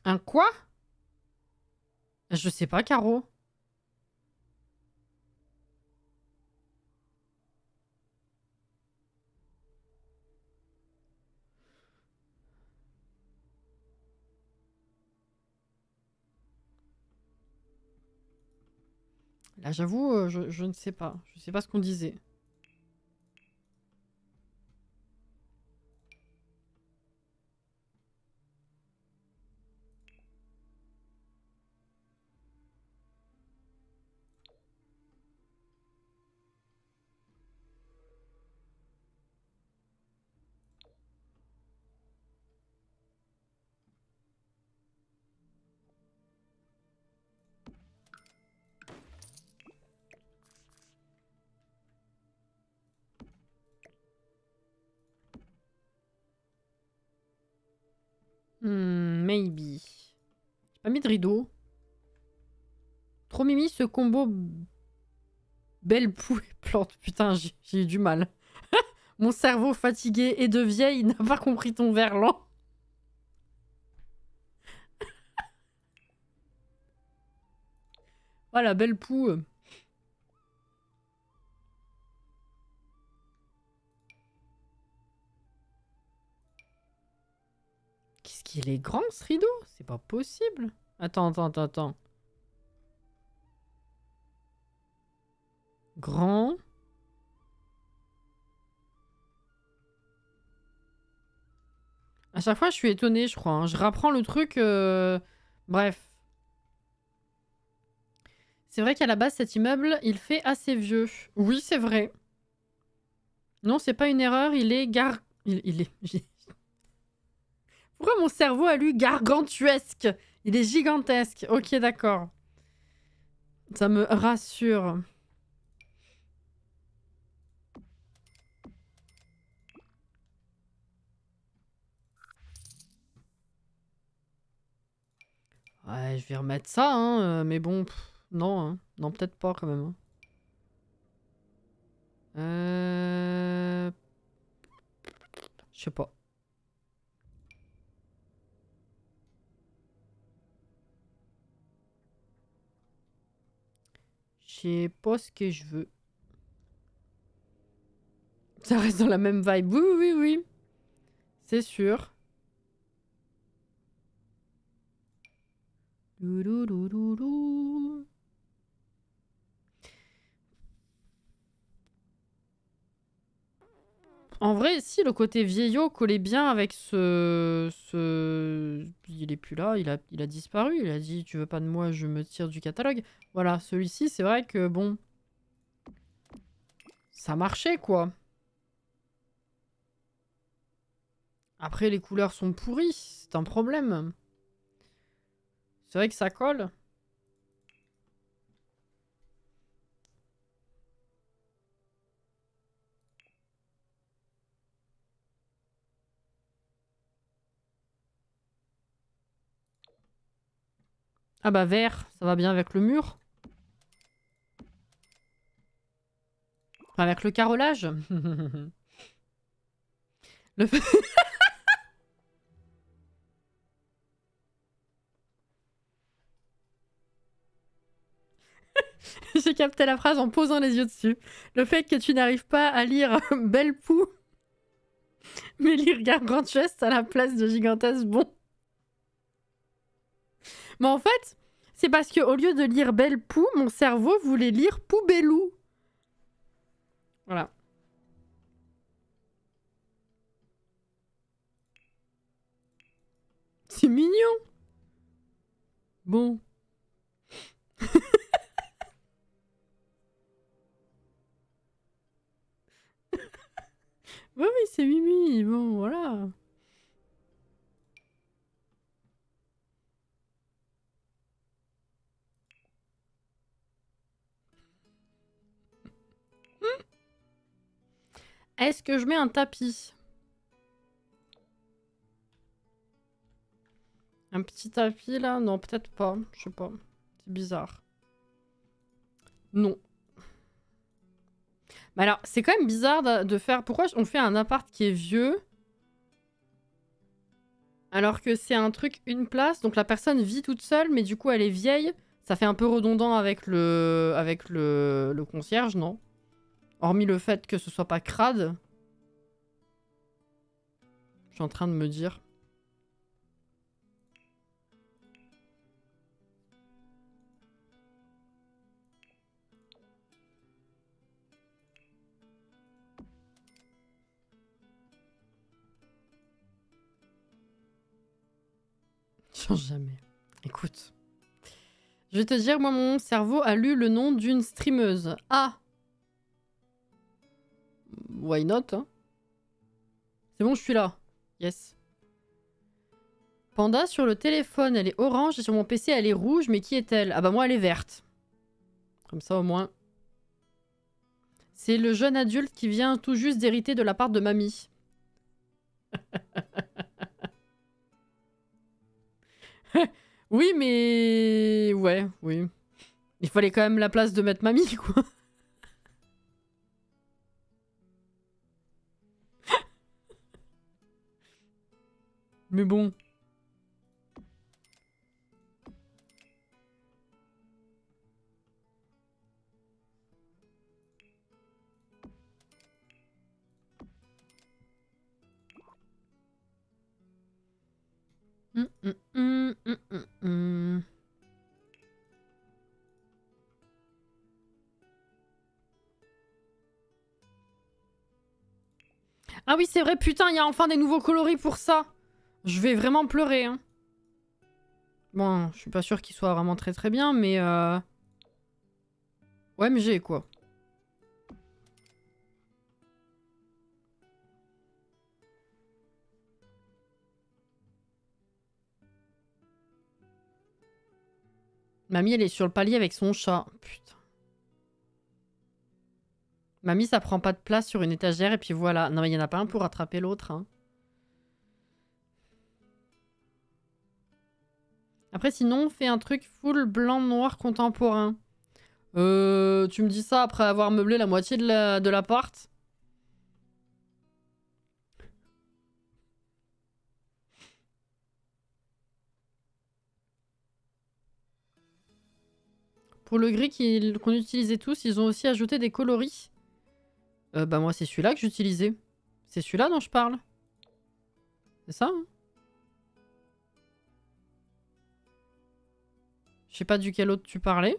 Un quoi? Je sais pas, Caro. Là, j'avoue, je ne sais pas. Je sais pas ce qu'on disait. Maybe. J'ai pas mis de rideau. Trop mimi ce combo belle poux et plante. Putain, j'ai eu du mal. Mon cerveau fatigué et de vieille n'a pas compris ton verlan. Oh la belle poux. Qu'est-ce qu'il est grand ce rideau? C'est pas possible. Attends. Grand. À chaque fois, je suis étonnée, je crois. Hein. Je rapprends le truc. Bref. C'est vrai qu'à la base, cet immeuble, il fait assez vieux. Oui, c'est vrai. Non, c'est pas une erreur, il est Il est... Pourquoi mon cerveau a lu gargantuesque? Il est gigantesque. Ok, d'accord. Ça me rassure. Ouais, je vais remettre ça, hein, mais bon, non, hein. Non, peut-être pas quand même. Hein. Je sais pas. Je sais pas ce que je veux. Ça reste dans la même vibe. Oui. C'est sûr. Loulouloulou. En vrai, si, le côté vieillot collait bien avec ce... Il est plus là, il a disparu. Il a dit, tu veux pas de moi, je me tire du catalogue. Voilà, celui-ci, c'est vrai que, bon... Ça marchait, quoi. Après, les couleurs sont pourries, c'est un problème. C'est vrai que ça colle. Ah bah vert, ça va bien avec le mur. Enfin, avec le carrelage. Le fait... J'ai capté la phrase en posant les yeux dessus. Le fait que tu n'arrives pas à lire Belle Poux, mais lire Gargantuesque à la place de gigantesque, bon. Mais en fait, c'est parce que au lieu de lire Belle Poux, mon cerveau voulait lire Poubellou. Voilà. C'est mignon. Bon. Oui, c'est Mimi. Bon, voilà. Est-ce que je mets un tapis? Un petit tapis là? Non, peut-être pas. Je sais pas. C'est bizarre. Non. Mais alors, c'est quand même bizarre de faire... Pourquoi on fait un appart qui est vieux alors que c'est un truc, une place, donc la personne vit toute seule, mais du coup elle est vieille. Ça fait un peu redondant avec le concierge, non? Hormis le fait que ce soit pas crade. Je suis en train de me dire... Change jamais. Écoute. Je vais te dire, moi, mon cerveau a lu le nom d'une streameuse. Ah! Why not, hein? C'est bon, je suis là. Yes. Panda, sur le téléphone, elle est orange, et sur mon PC, elle est rouge, mais qui est-elle? Ah bah moi, elle est verte. Comme ça, au moins. C'est le jeune adulte qui vient tout juste d'hériter de la part de mamie. Oui, mais... Ouais, oui. Il fallait quand même la place de mettre mamie, quoi. Mais bon. Ah oui, c'est vrai, putain, il y a enfin des nouveaux coloris pour ça. Je vais vraiment pleurer, hein. Bon, je suis pas sûre qu'il soit vraiment très très bien, mais OMG, quoi. Mamie, elle est sur le palier avec son chat. Putain. Mamie, ça prend pas de place sur une étagère, et puis voilà. Non, mais il y en a pas un pour attraper l'autre, hein. Après, sinon, on fait un truc full blanc-noir contemporain. Tu me dis ça après avoir meublé la moitié de l'appart? Pour le gris qu'on utilisait tous, ils ont aussi ajouté des coloris. Bah moi, c'est celui-là que j'utilisais. C'est celui-là dont je parle. C'est ça, hein? Je sais pas duquel autre tu parlais.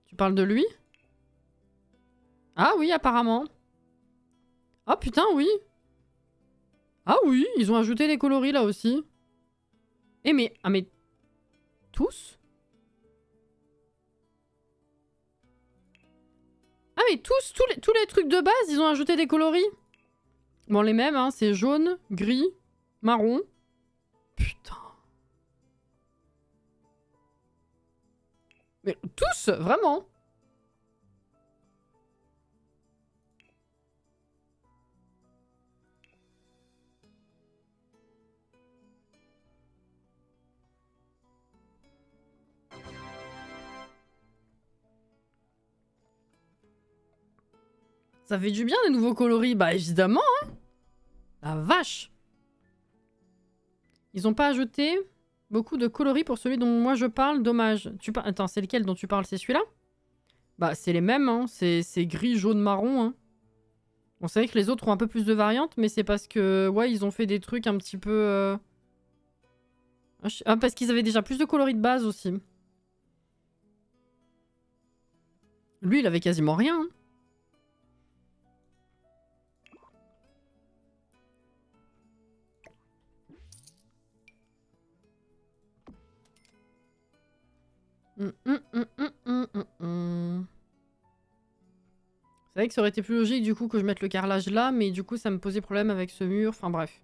Tu parles de lui? Ah oui, apparemment. Ah putain, oui. Ah oui, ils ont ajouté les coloris là aussi. Eh mais... Ah mais... Tous? Ah mais tous les trucs de base, ils ont ajouté des coloris. Bon, les mêmes, hein, c'est jaune, gris, marron. Putain. Mais tous, vraiment. Ça fait du bien des nouveaux coloris. Bah évidemment, hein. La vache. Ils ont pas ajouté beaucoup de coloris pour celui dont moi je parle. Dommage. Attends, c'est lequel dont tu parles? C'est celui-là? Bah c'est les mêmes, hein. C'est gris, jaune, marron, hein. On savait que les autres ont un peu plus de variantes, mais c'est parce que... Ouais, ils ont fait des trucs un petit peu... Ah, parce qu'ils avaient déjà plus de coloris de base aussi. Lui, il avait quasiment rien, hein. C'est vrai que ça aurait été plus logique du coup que je mette le carrelage là, mais du coup ça me posait problème avec ce mur, enfin bref.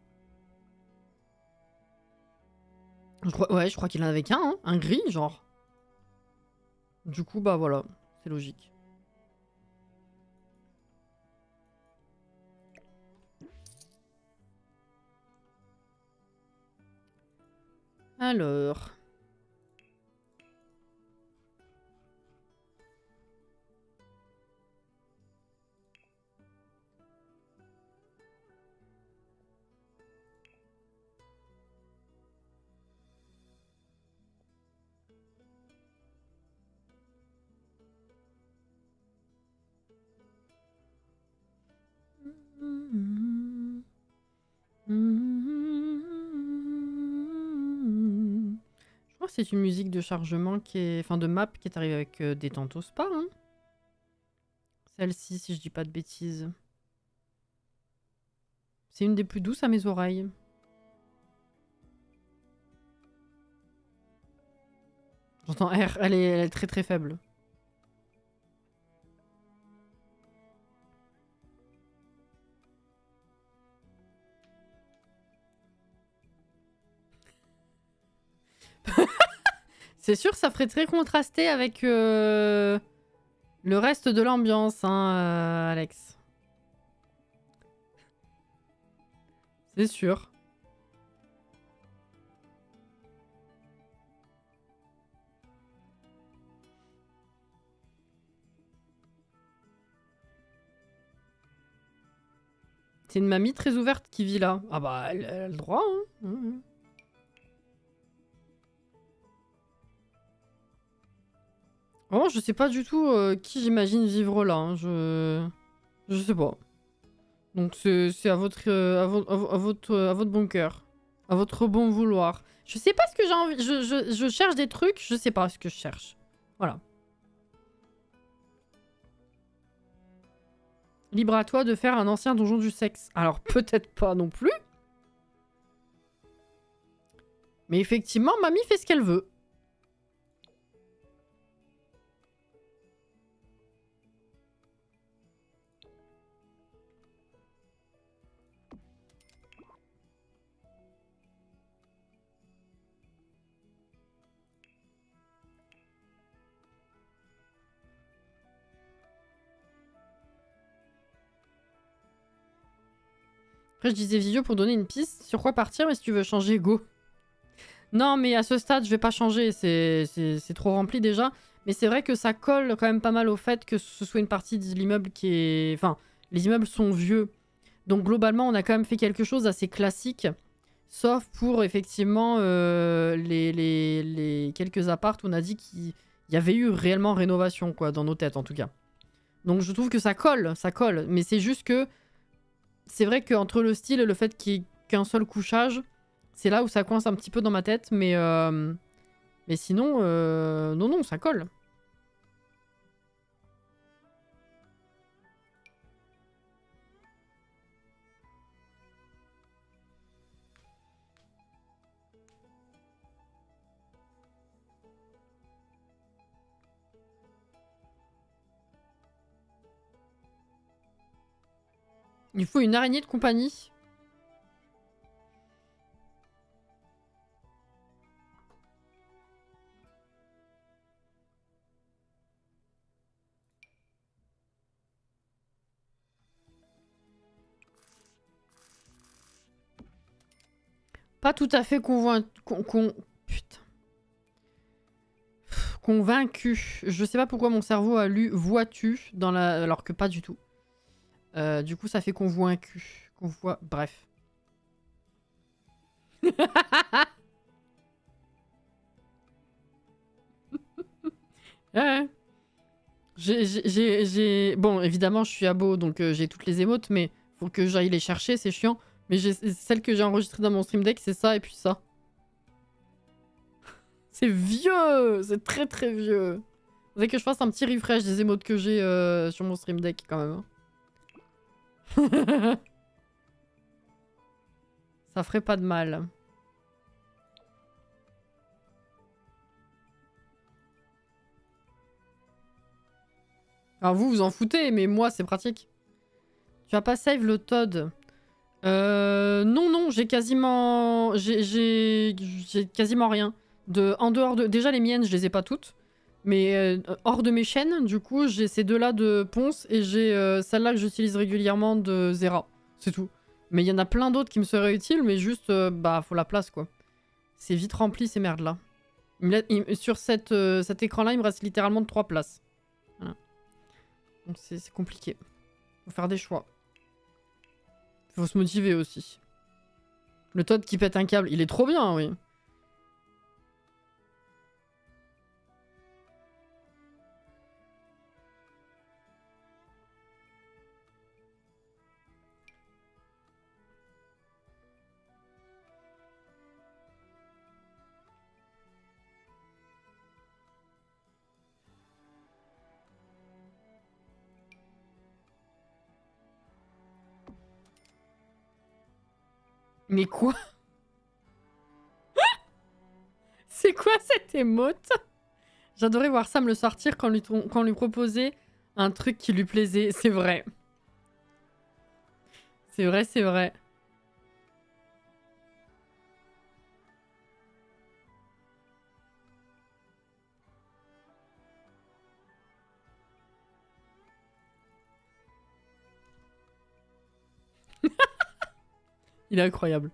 Ouais, je crois qu'il en avait qu'un, hein. Un gris, genre. Du coup, bah voilà, c'est logique. Alors... Je crois que c'est une musique de chargement qui est... Enfin de map qui est arrivée avec des Tantos Spa, hein. Celle-ci, si je dis pas de bêtises. C'est une des plus douces à mes oreilles. J'entends R, elle est très très faible. C'est sûr, ça ferait très contrasté avec le reste de l'ambiance, hein, Alex. C'est sûr. C'est une mamie très ouverte qui vit là. Ah bah, elle a le droit, hein. Mhm. Vraiment, je sais pas du tout qui j'imagine vivre là. Hein. Je sais pas. Donc c'est à votre, à votre bon cœur. À votre bon vouloir. Je sais pas ce que j'ai envie... Je cherche des trucs, je sais pas ce que je cherche. Voilà. Libre à toi de faire un ancien donjon du sexe. Alors peut-être pas non plus. Mais effectivement, mamie fait ce qu'elle veut. Après, je disais Vivio pour donner une piste. Sur quoi partir, mais si tu veux changer, go. Non, mais à ce stade, je vais pas changer. C'est trop rempli déjà. Mais c'est vrai que ça colle quand même pas mal au fait que ce soit une partie de l'immeuble qui est... Enfin, les immeubles sont vieux. Donc globalement, on a quand même fait quelque chose d'assez classique. Sauf pour, effectivement, les quelques apparts où on a dit qu'il y avait eu réellement rénovation, quoi, dans nos têtes, en tout cas. Donc je trouve que ça colle, ça colle. Mais c'est juste que... C'est vrai qu'entre le style et le fait qu'il n'y ait qu'un seul couchage, c'est là où ça coince un petit peu dans ma tête. Mais sinon, non, non, ça colle. Il faut une araignée de compagnie. Pas tout à fait putain. Convaincu. Je sais pas pourquoi mon cerveau a lu vois-tu dans la... alors que pas du tout. Du coup, ça fait convaincu. Bref. Ouais. Bon, évidemment, je suis abo, donc j'ai toutes les émotes, mais faut que j'aille les chercher, c'est chiant. Mais celle que j'ai enregistrée dans mon stream deck, c'est ça et puis ça. C'est vieux. C'est très très vieux. Faudrait que je fasse un petit refresh des émotes que j'ai sur mon stream deck quand même. Hein. Ça ferait pas de mal. Alors vous, vous en foutez, mais moi, c'est pratique. Tu vas pas save le Todd. Non, non, j'ai quasiment... J'ai quasiment rien. En dehors de... Déjà, les miennes, je les ai pas toutes. Mais hors de mes chaînes, du coup, j'ai ces deux-là de Ponce et j'ai celle-là que j'utilise régulièrement de Zera. C'est tout. Mais il y en a plein d'autres qui me seraient utiles, mais juste, bah, faut la place, quoi. C'est vite rempli, ces merdes-là. Sur cet écran-là, il me reste littéralement 3 places. Voilà. Donc c'est compliqué. Faut faire des choix. Faut se motiver aussi. Le Todd qui pète un câble, il est trop bien, oui. Mais quoi? C'est quoi cette émote? J'adorais voir Sam le sortir quand on lui proposait un truc qui lui plaisait. C'est vrai. C'est vrai, c'est vrai. Il est incroyable.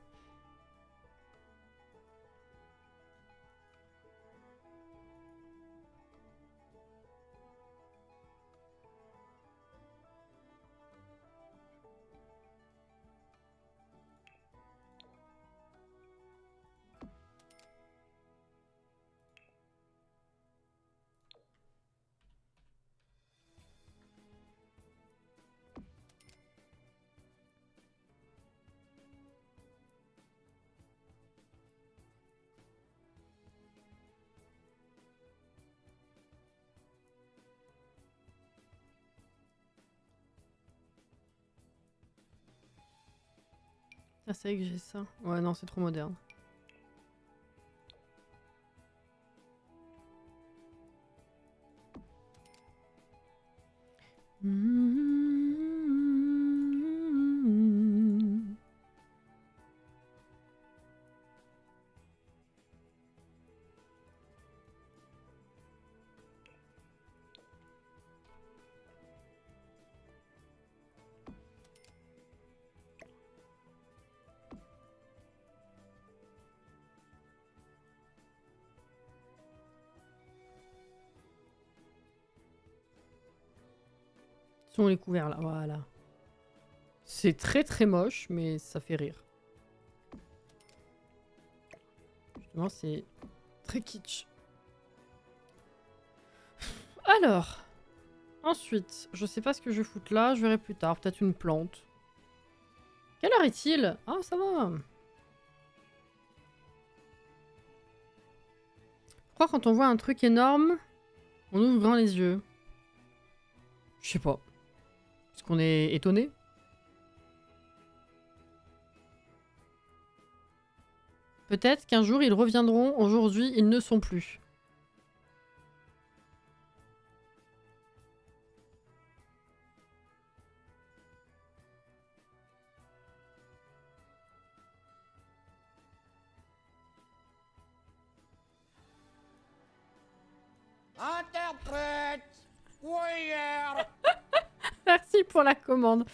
Ah, c'est vrai que j'ai ça. Ouais, non, c'est trop moderne. Sont les couverts là, voilà. C'est très très moche, mais ça fait rire. Justement, c'est très kitsch. Alors, ensuite, je sais pas ce que je vais foutre là, je verrai plus tard. Peut-être une plante. Quelle heure est-il? Ah, ça va. Pourquoi quand on voit un truc énorme, on ouvre grand les yeux? Je sais pas. Est-ce qu'on est étonné? Peut-être qu'un jour ils reviendront, aujourd'hui ils ne sont plus. Interprète! Voyeur! Merci pour la commande.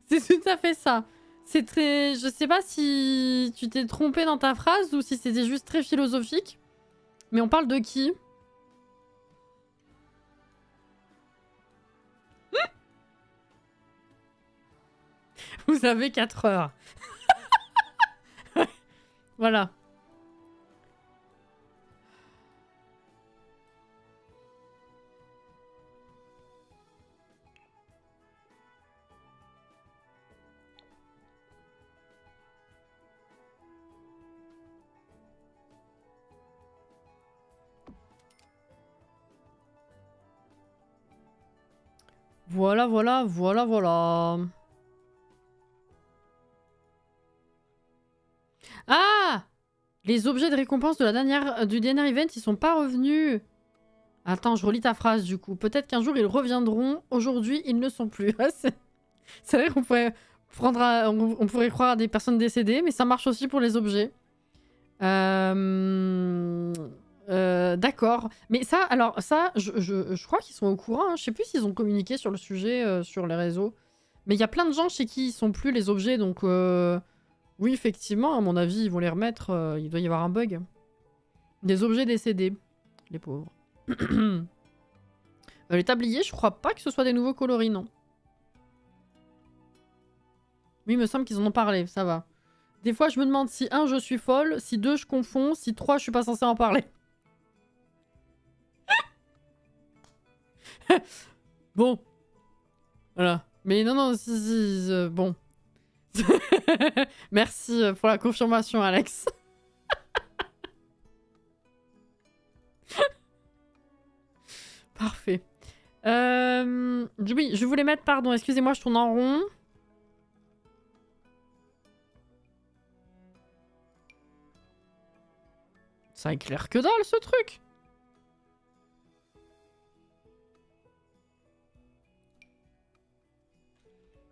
C'est tout à fait ça. C'est très... Je sais pas si tu t'es trompé dans ta phrase ou si c'était juste très philosophique. Mais on parle de qui? Vous avez 4 heures. Voilà. Voilà, voilà, voilà, voilà. Ah! Les objets de récompense de la du dernier event, ils sont pas revenus. Attends, je relis ta phrase du coup. Peut-être qu'un jour ils reviendront. Aujourd'hui, ils ne sont plus. C'est vrai qu'on pourrait prendre on pourrait croire à des personnes décédées, mais ça marche aussi pour les objets. D'accord. Mais ça, alors ça, je crois qu'ils sont au courant. Hein. Je sais plus s'ils ont communiqué sur le sujet sur les réseaux. Mais il y a plein de gens chez qui ils sont plus les objets, donc oui, effectivement, à mon avis, ils vont les remettre. Il doit y avoir un bug. Des objets décédés, les pauvres. Les tabliers, je crois pas que ce soit des nouveaux coloris, non. Oui, il me semble qu'ils en ont parlé, ça va. Des fois, je me demande si 1, je suis folle, si 2, je confonds, si 3, je suis pas censée en parler. Bon. Voilà. Mais non, non, si, bon. Merci pour la confirmation, Alex. Parfait. Oui, je voulais mettre, pardon, excusez-moi, je tourne en rond. Ça éclaire que dalle, ce truc.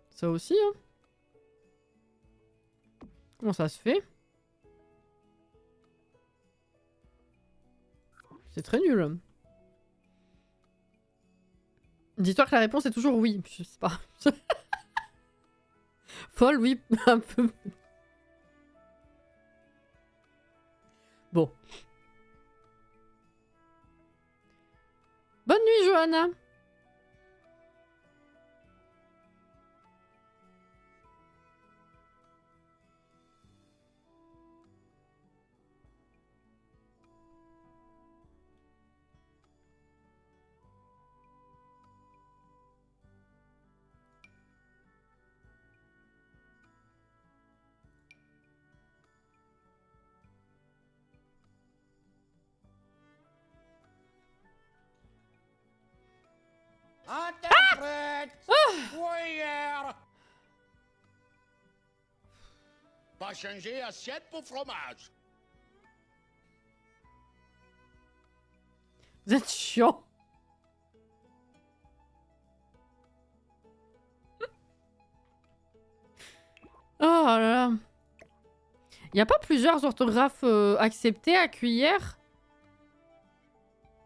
Ça aussi, hein. Comment ça se fait? C'est très nul. Dis-toi que la réponse est toujours oui. Je sais pas. Folle, oui, un peu. Bon. Bonne nuit, Johanna. Interprète! Voyeur! Pas changer assiette pour fromage. Vous êtes chiant. Oh là là. Y a pas plusieurs orthographes acceptées à cuillère?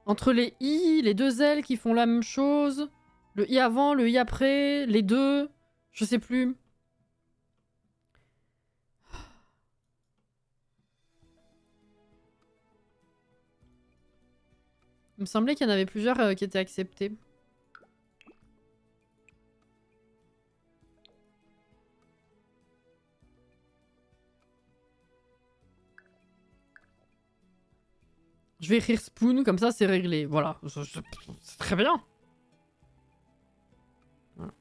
Entre les i, les deux L qui font la même chose, le i avant, le i après, les deux, je sais plus. Il me semblait qu'il y en avait plusieurs qui étaient acceptés. Je vais écrire spoon, comme ça c'est réglé. Voilà, c'est très bien. Voilà.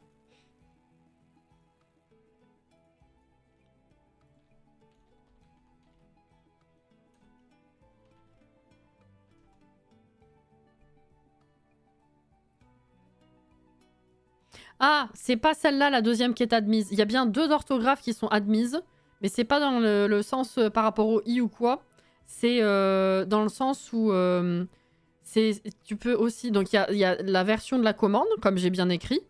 Ah, c'est pas celle-là la deuxième qui est admise. Il y a bien deux orthographes qui sont admises, mais c'est pas dans le sens par rapport au i ou quoi. C'est dans le sens où tu peux aussi... Donc il y a la version de la commande, comme j'ai bien écrit,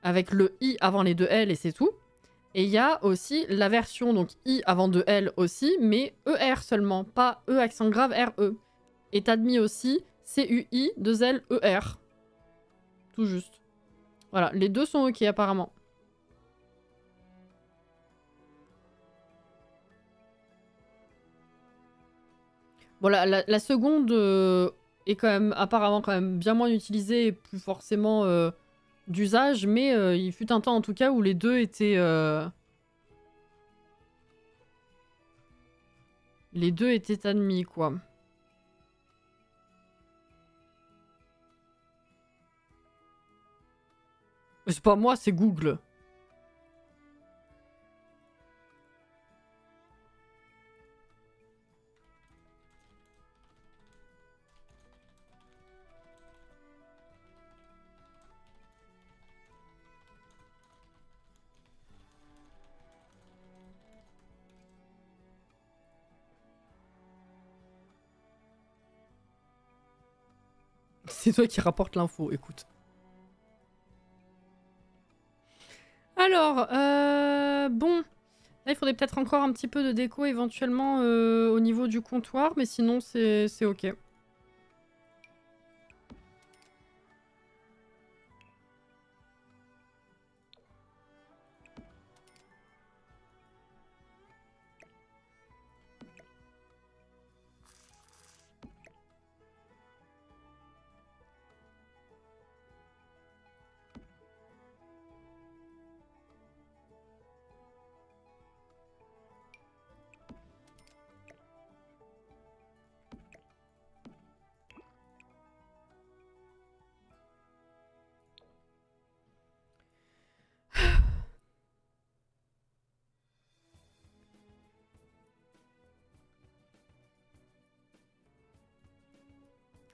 avec le i avant les deux L et c'est tout. Et il y a aussi la version, donc i avant deux L aussi, mais ER seulement, pas E accent grave RE. Est admis aussi CUI 2 L ER. Tout juste. Voilà, les deux sont ok apparemment. Voilà, la seconde est quand même apparemment quand même bien moins utilisée et plus forcément d'usage, mais il fut un temps en tout cas où les deux étaient admis quoi. C'est pas moi, c'est Google. C'est toi qui rapporte l'info, écoute. Alors, bon. Là, il faudrait peut-être encore un petit peu de déco éventuellement au niveau du comptoir, mais sinon, c'est ok.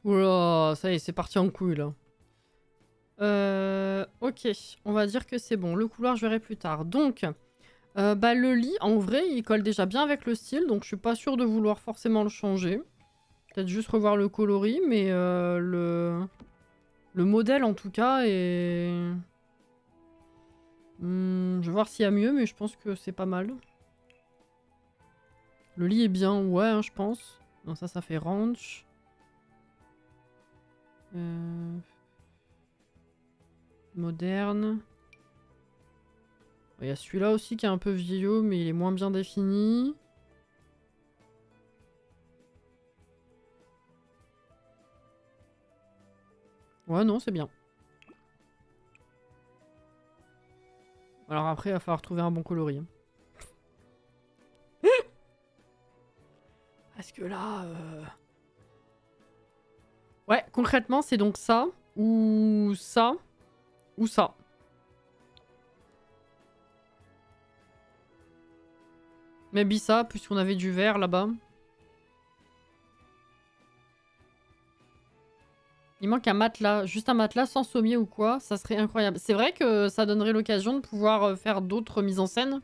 Oula, ça y est, c'est parti en couille là. Ok, on va dire que c'est bon. Le couloir, je verrai plus tard. Donc, le lit, en vrai, il colle déjà bien avec le style, donc je suis pas sûre de vouloir forcément le changer. Peut-être juste revoir le coloris, mais le modèle en tout cas est... je vais voir s'il y a mieux, mais je pense que c'est pas mal. Le lit est bien, ouais, hein, je pense. Non, ça fait ranch. Moderne. Il y a celui-là aussi qui est un peu vieillot, mais il est moins bien défini. Ouais, non, c'est bien. Alors après, il va falloir trouver un bon coloris. Parce que là... Ouais, concrètement, c'est donc ça, ou ça, ou ça. Maybe ça, puisqu'on avait du vert là-bas. Il manque un matelas, juste un matelas sans sommier ou quoi, ça serait incroyable. C'est vrai que ça donnerait l'occasion de pouvoir faire d'autres mises en scène.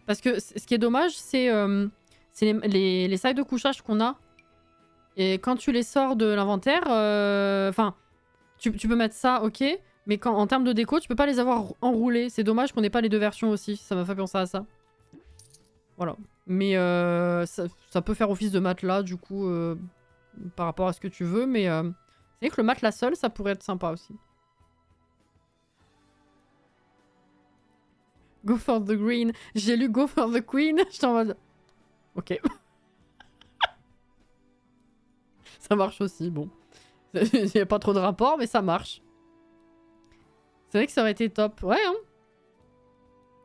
Parce que ce qui est dommage, c'est les sacs de couchage qu'on a. Et quand tu les sors de l'inventaire, enfin, tu peux mettre ça, ok. Mais en termes de déco, tu peux pas les avoir enroulés. C'est dommage qu'on ait pas les deux versions aussi. Ça m'a fait penser à ça. Voilà. Mais ça peut faire office de matelas, du coup, par rapport à ce que tu veux. Mais c'est vrai que le matelas seul, ça pourrait être sympa aussi. Go for the green. J'ai lu Go for the queen. J'étais en mode... Ok. Ça marche aussi, bon. Il n'y a pas trop de rapport, mais ça marche. C'est vrai que ça aurait été top. Ouais, hein.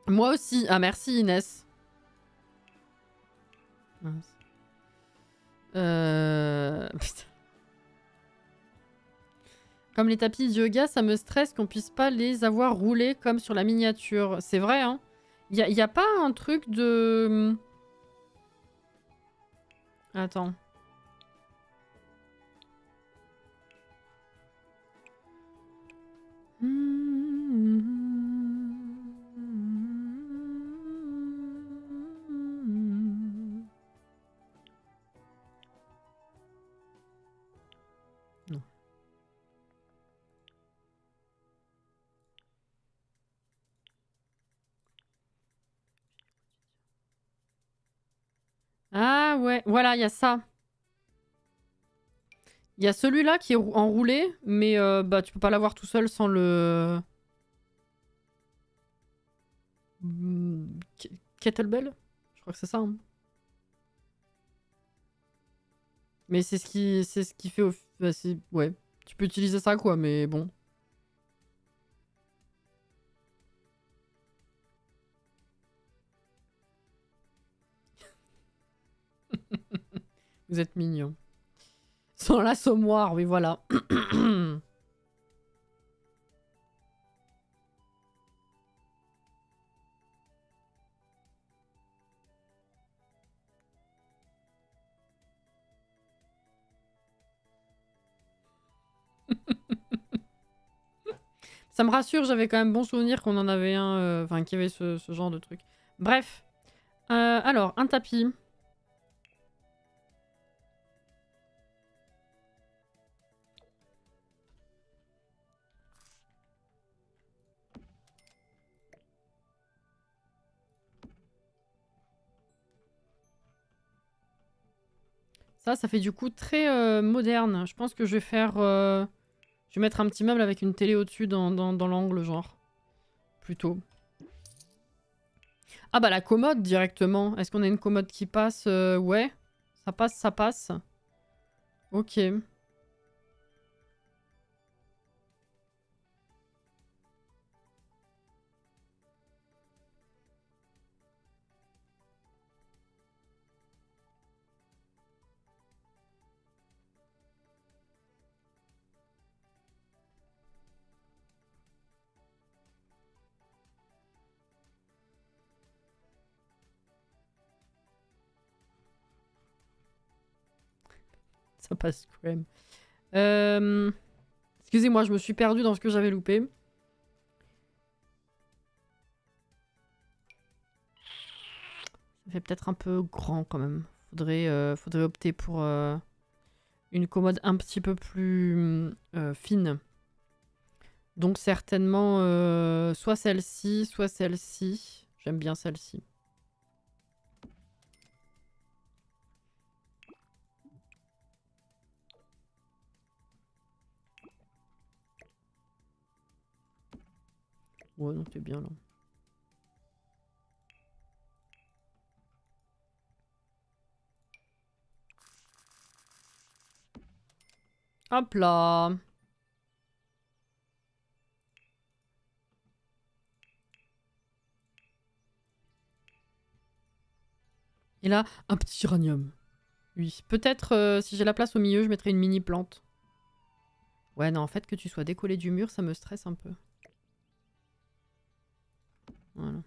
Moi aussi. Ah, merci Inès. Mince. Putain. Comme les tapis de yoga, ça me stresse qu'on puisse pas les avoir roulés comme sur la miniature. C'est vrai, hein. Y a pas un truc de... Attends. Non. Ah ouais, voilà, il y a ça. Il y a celui-là qui est enroulé, mais bah tu peux pas l'avoir tout seul sans le... Kettlebell? Je crois que c'est ça. Hein. Mais c'est ce qui fait... Bah, ouais, tu peux utiliser ça quoi, mais bon. Vous êtes mignons. Sans l'assommoir, oui voilà. Ça me rassure, j'avais quand même bon souvenir qu'on en avait un... Enfin, qu'il y avait ce genre de truc. Bref. Alors, un tapis. Ça fait du coup très moderne. Je pense que je vais faire... Je vais mettre un petit meuble avec une télé au-dessus dans l'angle, genre. Plutôt. Ah bah la commode directement. Est-ce qu'on a une commode qui passe? Ouais. Ça passe, ça passe. Ok. Ça passe crème. Excusez-moi, je me suis perdue dans ce que j'avais loupé. Ça fait peut-être un peu grand quand même. Faudrait opter pour une commode un petit peu plus fine. Donc certainement soit celle-ci, soit celle-ci. J'aime bien celle-ci. Ouais, non, t'es bien là. Hop là. Et là, un petit uranium. Oui. Peut-être, si j'ai la place au milieu, je mettrai une mini plante. Ouais, non, en fait, que tu sois décollé du mur, ça me stresse un peu. Voilà.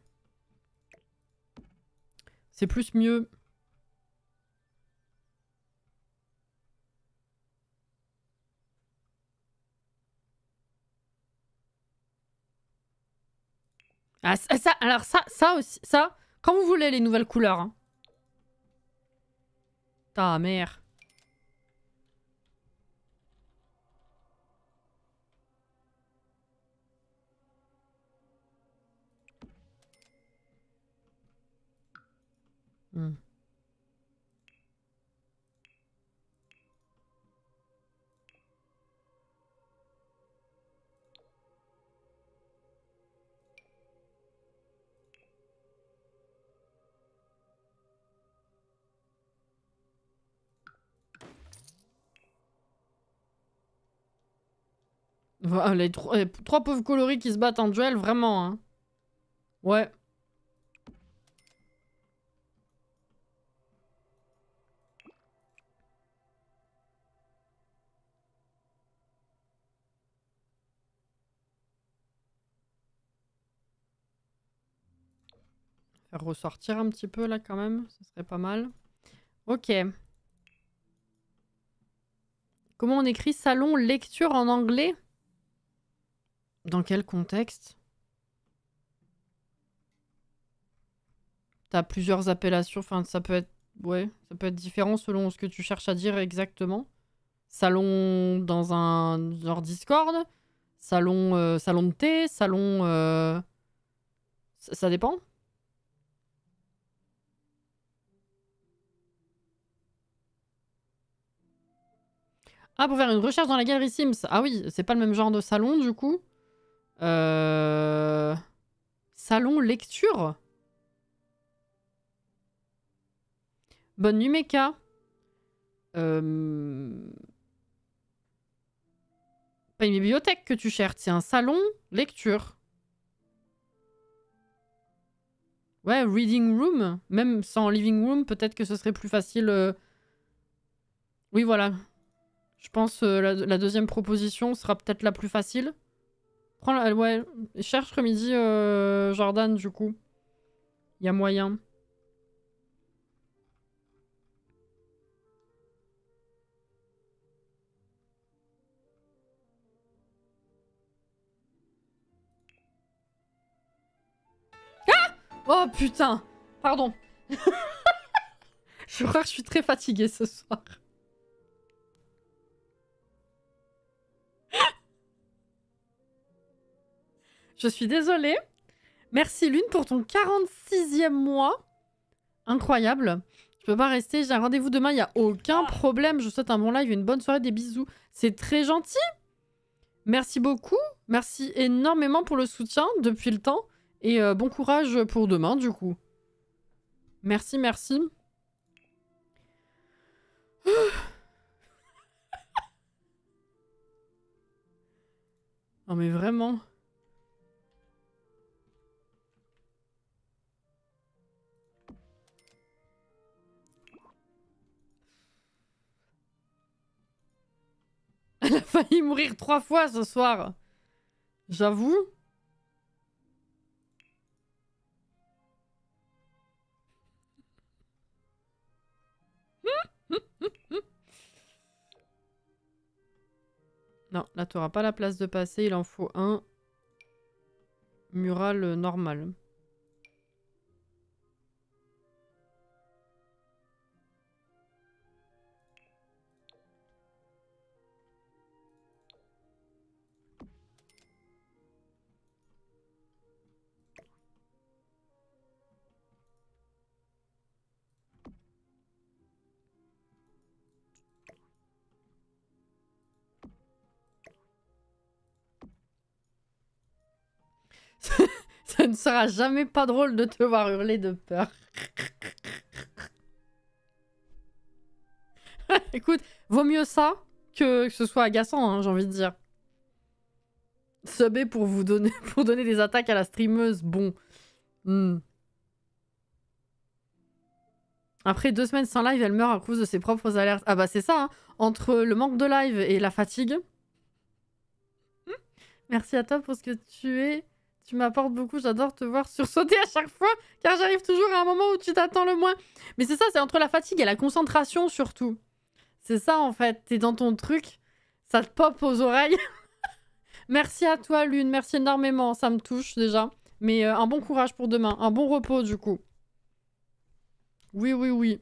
C'est plus mieux. Ah, ça, alors ça aussi, ça, Quand vous voulez les nouvelles couleurs. Hein. Ta mère. Hmm. Voilà, les trois pauvres coloris qui se battent en duel, vraiment. Hein. Ouais. Faire ressortir un petit peu là quand même, ce serait pas mal. Ok. Comment on écrit salon lecture en anglais? Dans quel contexte? T'as plusieurs appellations, enfin ça peut être... Ouais, ça peut être différent selon ce que tu cherches à dire exactement. Salon dans un genre Discord, salon, salon de thé, salon... Ça dépend. Ah, pour faire une recherche dans la galerie Sims. Ah oui, c'est pas le même genre de salon du coup. Salon lecture. Bonne nuit Mecha. Pas une bibliothèque que tu cherches, c'est un salon lecture. Ouais, reading room. Même sans living room, peut-être que ce serait plus facile. Oui, voilà. Je pense la deuxième proposition sera peut-être la plus facile. Prends la... Ouais, cherche midi Jordan, du coup. Il y a moyen. Oh putain! Pardon. Je crois que je suis très fatiguée ce soir. Je suis désolée. Merci Lune pour ton 46e mois. Incroyable. Je peux pas rester, j'ai un rendez-vous demain, il n'y a aucun problème. Je vous souhaite un bon live, une bonne soirée, des bisous. C'est très gentil. Merci beaucoup. Merci énormément pour le soutien depuis le temps. Et bon courage pour demain, du coup. Merci, merci. Non mais vraiment. Elle a failli mourir 3 fois ce soir. J'avoue. Non, là tu n'auras pas la place de passer, il en faut un mural normal. Ça ne sera jamais pas drôle de te voir hurler de peur. Écoute, vaut mieux ça que ce soit agaçant, hein, j'ai envie de dire. Subber pour vous donner, pour donner des attaques à la streameuse, bon. Après 2 semaines sans live, elle meurt à cause de ses propres alertes. Ah bah c'est ça, hein. Entre le manque de live et la fatigue. Merci à toi pour ce que tu es. Tu m'apportes beaucoup, j'adore te voir sursauter à chaque fois, car j'arrive toujours à un moment où tu t'attends le moins. Mais c'est ça, c'est entre la fatigue et la concentration surtout. C'est ça en fait, t'es dans ton truc, ça te pop aux oreilles. Merci à toi Lune, merci énormément, ça me touche déjà. Mais un bon courage pour demain, un bon repos du coup. Oui, oui, oui.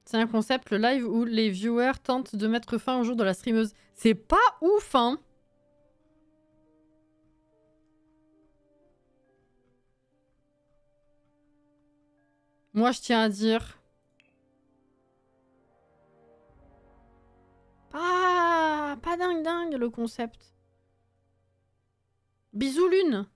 C'est un concept, le live, où les viewers tentent de mettre fin au jour de la streameuse. C'est pas ouf, hein. Moi, je tiens à dire... Pas dingue dingue, le concept. Bisous, Lune.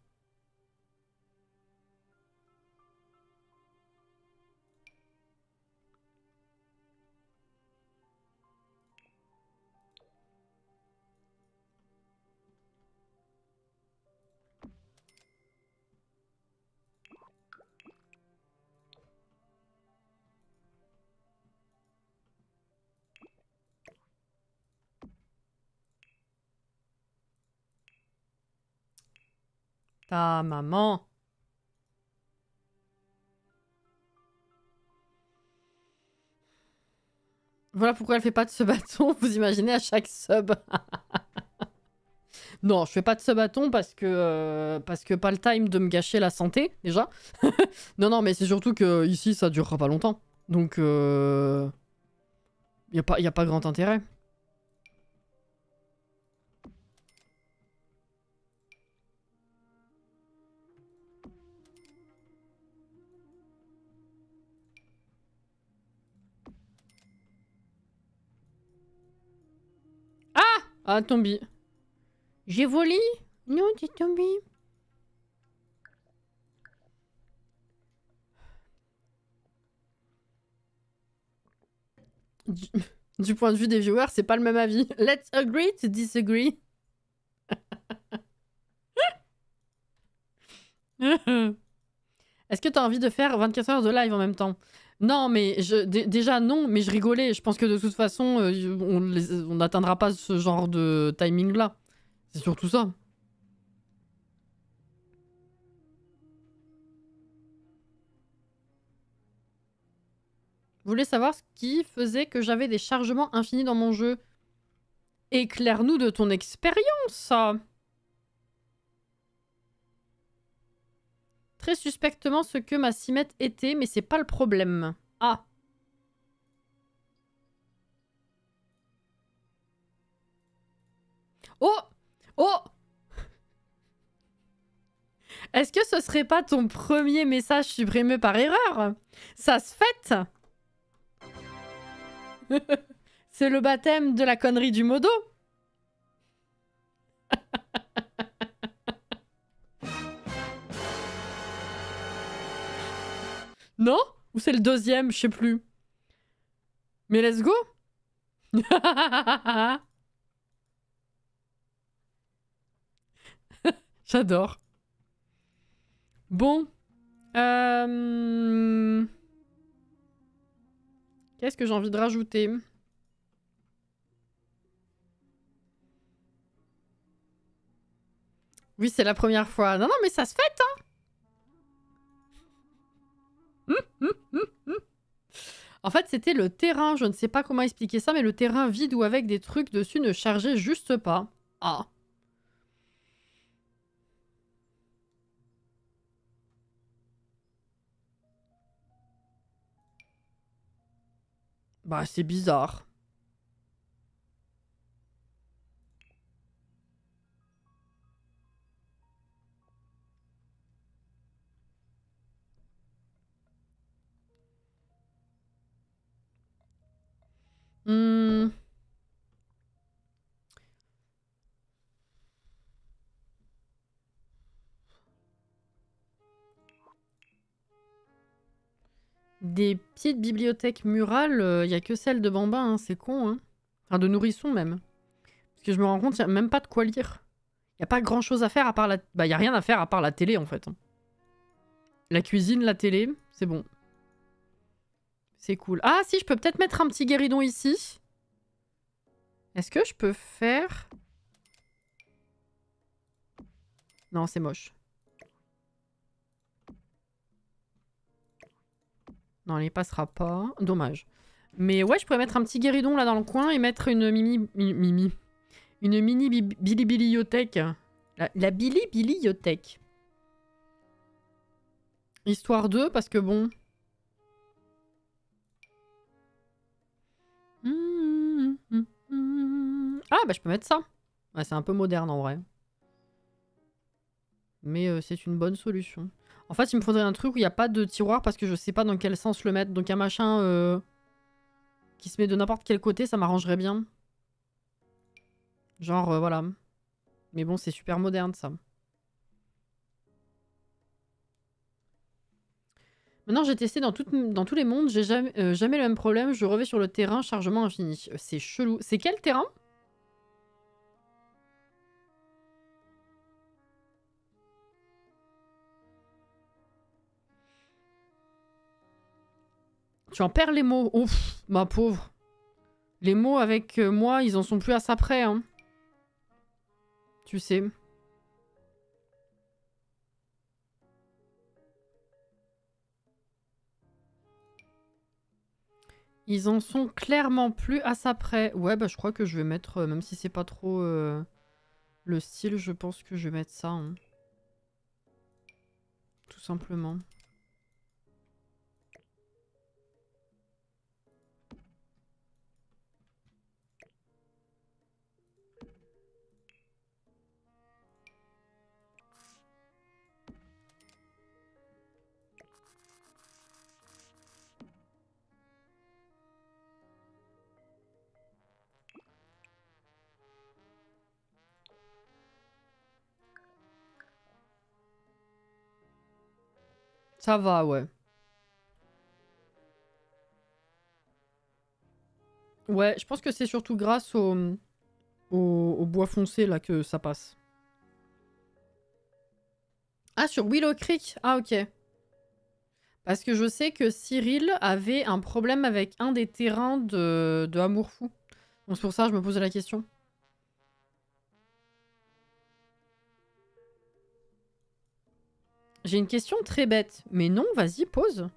Ta maman. Voilà pourquoi elle fait pas de ce bâton. Vous imaginez à chaque sub. Non, je fais pas de ce bâton parce que pas le time de me gâcher la santé, déjà. Non, non, mais c'est surtout que ici, ça durera pas longtemps. Donc, y a pas grand intérêt. Ah, Tombi. J'ai volé? Non, t'es tombé. Du point de vue des viewers, c'est pas le même avis. Let's agree to disagree. Est-ce que t'as envie de faire 24 heures de live en même temps? Non, mais déjà non, mais je rigolais. Je pense que de toute façon, on n'atteindra pas ce genre de timing-là. C'est surtout ça. Vous voulez savoir ce qui faisait que j'avais des chargements infinis dans mon jeu? Éclaire-nous de ton expérience. Très suspectement ce que ma cimette était, mais c'est pas le problème. Ah. Oh! Oh! Est-ce que ce serait pas ton premier message supprimé par erreur? Ça se fête. C'est le baptême de la connerie du modo. Non? Ou c'est le deuxième? Je sais plus. Mais let's go. J'adore. Bon. Qu'est-ce que j'ai envie de rajouter? Oui, c'est la première fois. Non, non, mais ça se fête, hein. En fait, c'était le terrain. Je ne sais pas comment expliquer ça, mais le terrain vide ou avec des trucs dessus ne chargeait juste pas. Ah. Bah, c'est bizarre. Des petites bibliothèques murales, y a que celle de Bambin, hein, c'est con, hein. Enfin, de nourrisson même. Parce que je me rends compte, y a même pas de quoi lire. Y a pas grand chose à faire à part la... Bah, y a rien à faire à part la télé, en fait. La cuisine, la télé, c'est bon. C'est cool. Ah, si, je peux peut-être mettre un petit guéridon ici. Est-ce que je peux faire... Non, c'est moche. Non, il passera pas. Dommage. Mais ouais, je pourrais mettre un petit guéridon là dans le coin et mettre une mini bilibiliothèque. La bilibiliothèque. Histoire 2, parce que bon... Ah bah je peux mettre ça. Ouais, c'est un peu moderne en vrai. Mais c'est une bonne solution. En fait, il me faudrait un truc où il n'y a pas de tiroir parce que je sais pas dans quel sens le mettre. Donc un machin qui se met de n'importe quel côté, ça m'arrangerait bien. Genre, voilà. Mais bon, c'est super moderne ça. Maintenant, j'ai testé dans tous les mondes, j'ai jamais le même problème. Je revais sur le terrain, chargement infini. C'est chelou. C'est quel terrain ? Tu en perds les mots. Ouf, ma pauvre. Les mots avec moi, ils en sont plus à ça près, hein. Tu sais. Ils en sont clairement plus à ça près. Ouais, bah je crois que je vais mettre, même si c'est pas trop le style, je pense que je vais mettre ça. Hein. Tout simplement. Ça va, ouais. Ouais, je pense que c'est surtout grâce au bois foncé là que ça passe. Ah, sur Willow Creek? Ah, ok. Parce que je sais que Cyril avait un problème avec un des terrains de Amour Fou. Donc c'est pour ça que je me posais la question. J'ai une question très bête. Mais non, vas-y, pose.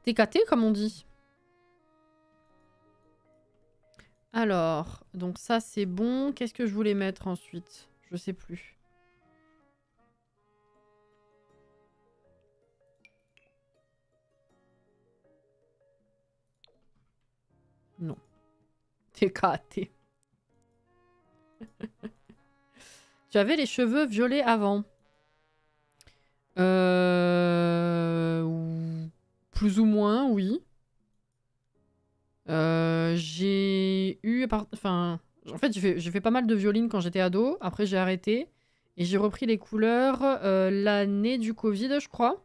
TKT, comme on dit. Alors, donc ça c'est bon. Qu'est-ce que je voulais mettre ensuite? Je sais plus. Non. TKT. Tu avais les cheveux violets avant. Plus ou moins, oui. J'ai eu... Enfin, en fait, j'ai fait pas mal de violine quand j'étais ado. Après, j'ai arrêté. Et j'ai repris les couleurs l'année du Covid, je crois.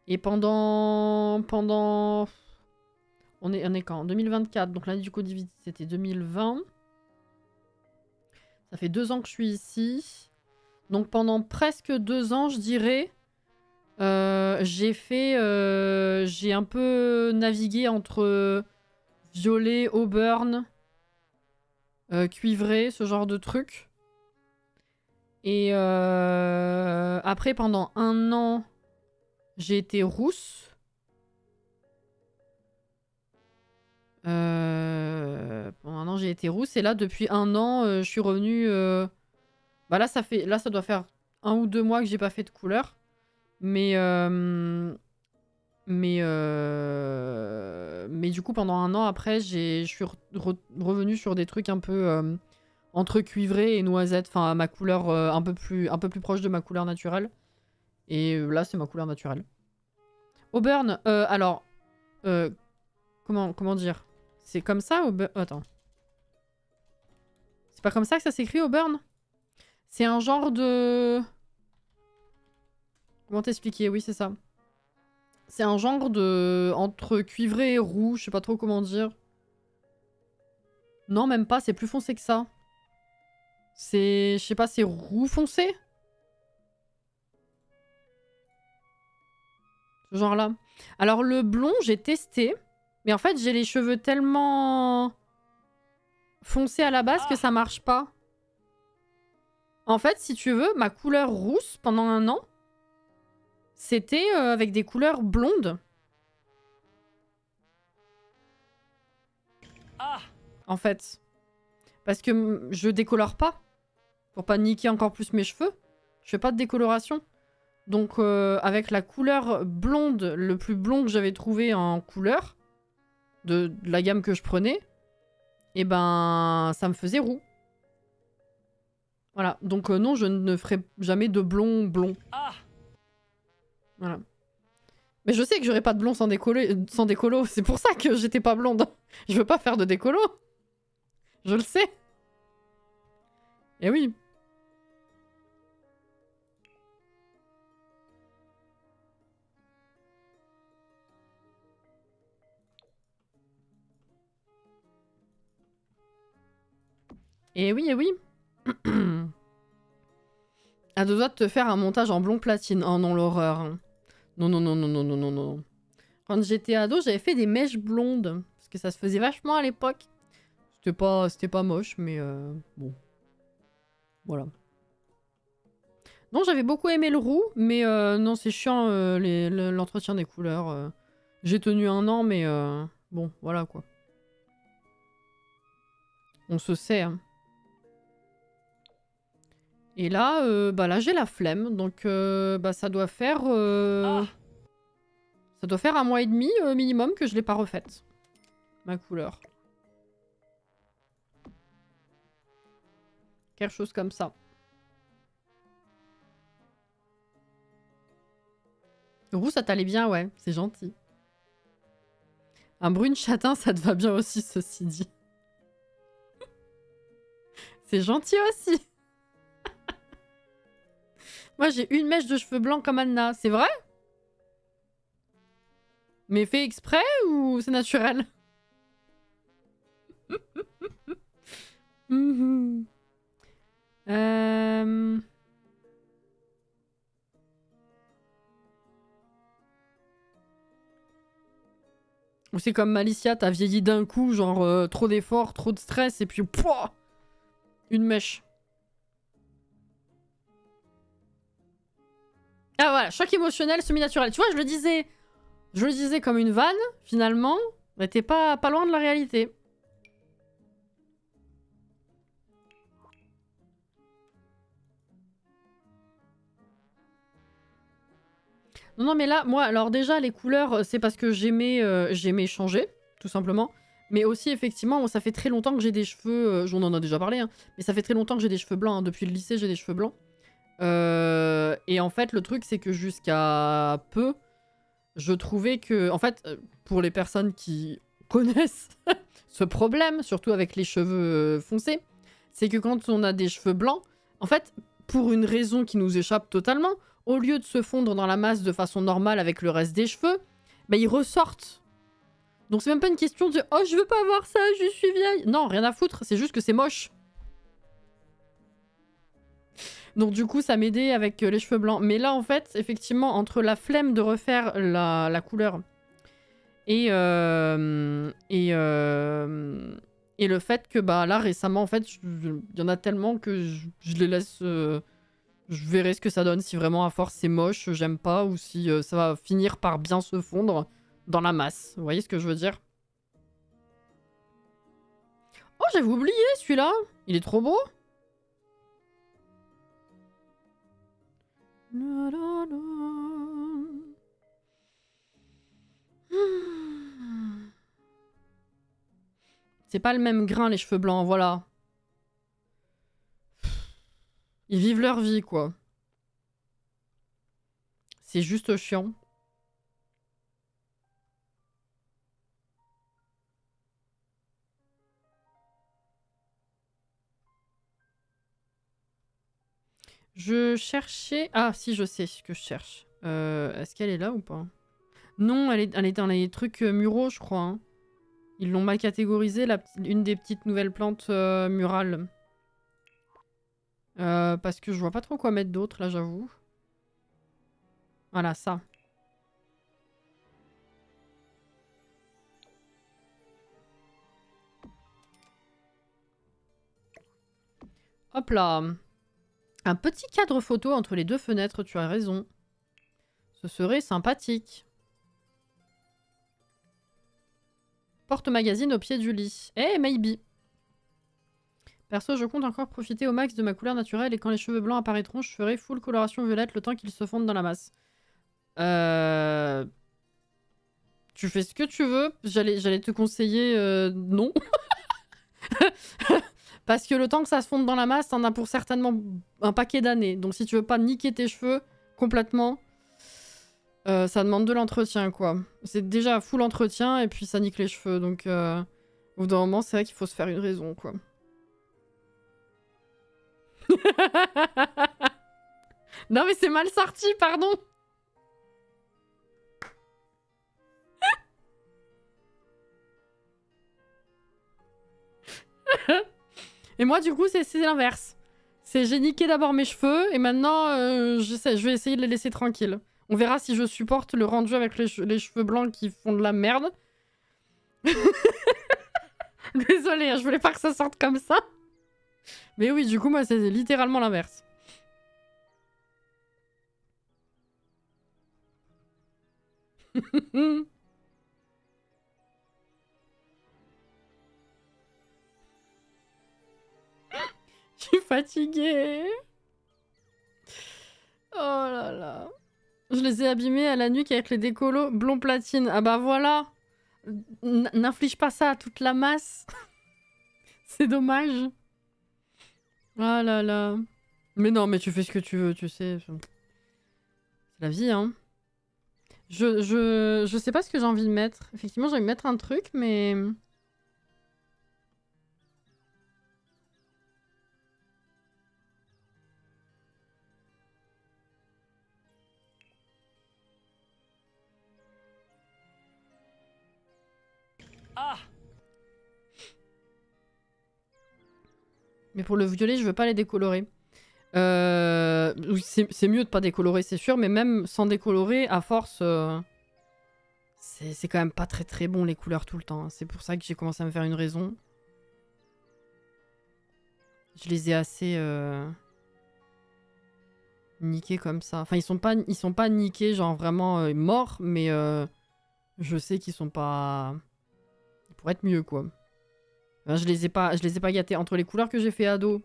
Et pendant... On est quand? En 2024. Donc l'année du Covid, c'était 2020. Ça fait 2 ans que je suis ici. Donc pendant presque 2 ans, je dirais... j'ai un peu navigué entre violet, auburn, cuivré, ce genre de truc. Et après, pendant 1 an, j'ai été rousse. Pendant 1 an, j'ai été rousse. Et là, depuis 1 an, je suis revenue... Bah là, ça doit faire 1 ou 2 mois que j'ai pas fait de couleur. Mais du coup, pendant 1 an après, je suis revenue sur des trucs un peu entre cuivré et noisette. Enfin, ma couleur un peu plus proche de ma couleur naturelle. Et là, c'est ma couleur naturelle. Auburn, alors... comment dire? C'est comme ça, Auburn? Attends. C'est pas comme ça que ça s'écrit, Auburn? C'est un genre de... Comment t'expliquer? Oui, c'est ça. C'est un genre de... Entre cuivré et roux, je sais pas trop comment dire. Non, même pas, c'est plus foncé que ça. C'est... Je sais pas, c'est roux foncé? Ce genre-là. Alors, le blond, j'ai testé. Mais en fait, j'ai les cheveux tellement... foncés à la base que ça marche pas. En fait, si tu veux, ma couleur rousse pendant 1 an... c'était avec des couleurs blondes. En fait. Parce que je décolore pas. Pour pas niquer encore plus mes cheveux. Je fais pas de décoloration. Donc avec la couleur blonde, le plus blond que j'avais trouvé en couleur, de la gamme que je prenais, et ben ça me faisait roux. Voilà. Donc non, je ne ferai jamais de blond blond. Voilà. Mais je sais que j'aurai pas de blond sans décolo. C'est pour ça que j'étais pas blonde. Je veux pas faire de décolo. Je le sais. Eh oui. Eh oui, eh oui. À deux doigts de te faire un montage en blond platine. Oh non, l'horreur. Non, non, non, non, non, non, non, non. Quand j'étais ado, j'avais fait des mèches blondes. Parce que ça se faisait vachement à l'époque. C'était pas moche, mais bon. Voilà. Non, j'avais beaucoup aimé le roux, mais non, c'est chiant l'entretien des couleurs. J'ai tenu 1 an, mais bon, voilà quoi. On se sait. Hein. Et là, bah là j'ai la flemme, donc bah ça doit faire... Ça doit faire 1 mois et demi minimum que je l'ai pas refaite. Ma couleur. Quelque chose comme ça. Le roux, ça t'allait bien, ouais. C'est gentil. Un brune châtain, ça te va bien aussi, ceci dit. C'est gentil aussi. Moi, j'ai une mèche de cheveux blancs comme Anna. C'est vrai? Mais fait exprès ou c'est naturel? Ou c'est comme Malicia, t'as vieilli d'un coup, genre trop d'efforts, trop de stress, et puis pouah, une mèche. Ah voilà, choc émotionnel semi-naturel. Tu vois, je le disais comme une vanne, finalement, mais t'es pas loin de la réalité. Non, non, mais là, moi, alors déjà, les couleurs, c'est parce que j'aimais changer, tout simplement. Mais aussi, effectivement, ça fait très longtemps que j'ai des cheveux... on en a déjà parlé, hein, mais ça fait très longtemps que j'ai des cheveux blancs. Hein, depuis le lycée, j'ai des cheveux blancs. Et en fait, le truc, c'est que jusqu'à peu, je trouvais que... En fait, pour les personnes qui connaissent ce problème, surtout avec les cheveux foncés, c'est que quand on a des cheveux blancs, en fait, pour une raison qui nous échappe totalement, au lieu de se fondre dans la masse de façon normale avec le reste des cheveux, bah ils ressortent. Donc c'est même pas une question de « Oh, je veux pas avoir ça, je suis vieille !» Non, rien à foutre, c'est juste que c'est moche. Donc du coup, ça m'aidait avec les cheveux blancs. Mais là, en fait, effectivement, entre la flemme de refaire la couleur et le fait que bah là, récemment, en fait, il y en a tellement que je les laisse... Je verrai ce que ça donne, si vraiment à force c'est moche, j'aime pas, ou si ça va finir par bien se fondre dans la masse. Vous voyez ce que je veux dire? Oh, j'avais oublié celui-là. Il est trop beau. C'est pas le même grain, les cheveux blancs, voilà. Ils vivent leur vie, quoi. C'est juste chiant. Je cherchais... Ah, si, je sais ce que je cherche. Est-ce qu'elle est là ou pas? Non, elle est dans les trucs muraux, je crois. Hein. Ils l'ont mal catégorisée, une des petites nouvelles plantes murales. Parce que je vois pas trop quoi mettre d'autre, là, j'avoue. Voilà, ça. Hop là. Un petit cadre photo entre les deux fenêtres, tu as raison. Ce serait sympathique. Porte-magazine au pied du lit. Eh, maybe. Perso, je compte encore profiter au max de ma couleur naturelle et quand les cheveux blancs apparaîtront, je ferai full coloration violette le temps qu'ils se fondent dans la masse. Tu fais ce que tu veux. J'allais te conseiller non. Parce que le temps que ça se fonde dans la masse, t'en as pour certainement un paquet d'années. Donc si tu veux pas niquer tes cheveux complètement, ça demande de l'entretien, quoi. C'est déjà full entretien et puis ça nique les cheveux. Donc au bout d'un moment, c'est vrai qu'il faut se faire une raison, quoi. Non mais c'est mal sorti, pardon. Et moi du coup c'est l'inverse. C'est j'ai niqué d'abord mes cheveux et maintenant je vais essayer de les laisser tranquilles. On verra si je supporte le rendu avec les cheveux blancs qui font de la merde. Désolée, je voulais pas que ça sorte comme ça. Mais oui, du coup moi c'est littéralement l'inverse. Je suis fatiguée. Oh là là. Je les ai abîmés à la nuque avec les décolos blond platine. Ah bah voilà. N'inflige pas ça à toute la masse. C'est dommage. Ah là là. Mais non, mais tu fais ce que tu veux, tu sais. C'est la vie, hein. Je sais pas ce que j'ai envie de mettre. Effectivement, j'ai envie de mettre un truc, mais... Ah! Mais pour le violet, je veux pas les décolorer. C'est mieux de pas décolorer, c'est sûr, mais même sans décolorer, à force, c'est quand même pas très très bon les couleurs tout le temps. Hein. C'est pour ça que j'ai commencé à me faire une raison. Je les ai assez niqués comme ça. Enfin, ils sont pas niqués, genre vraiment morts, mais je sais qu'ils sont pas... Ils pourraient être mieux, quoi. Enfin, je les ai pas gâtés. Entre les couleurs que j'ai fait ado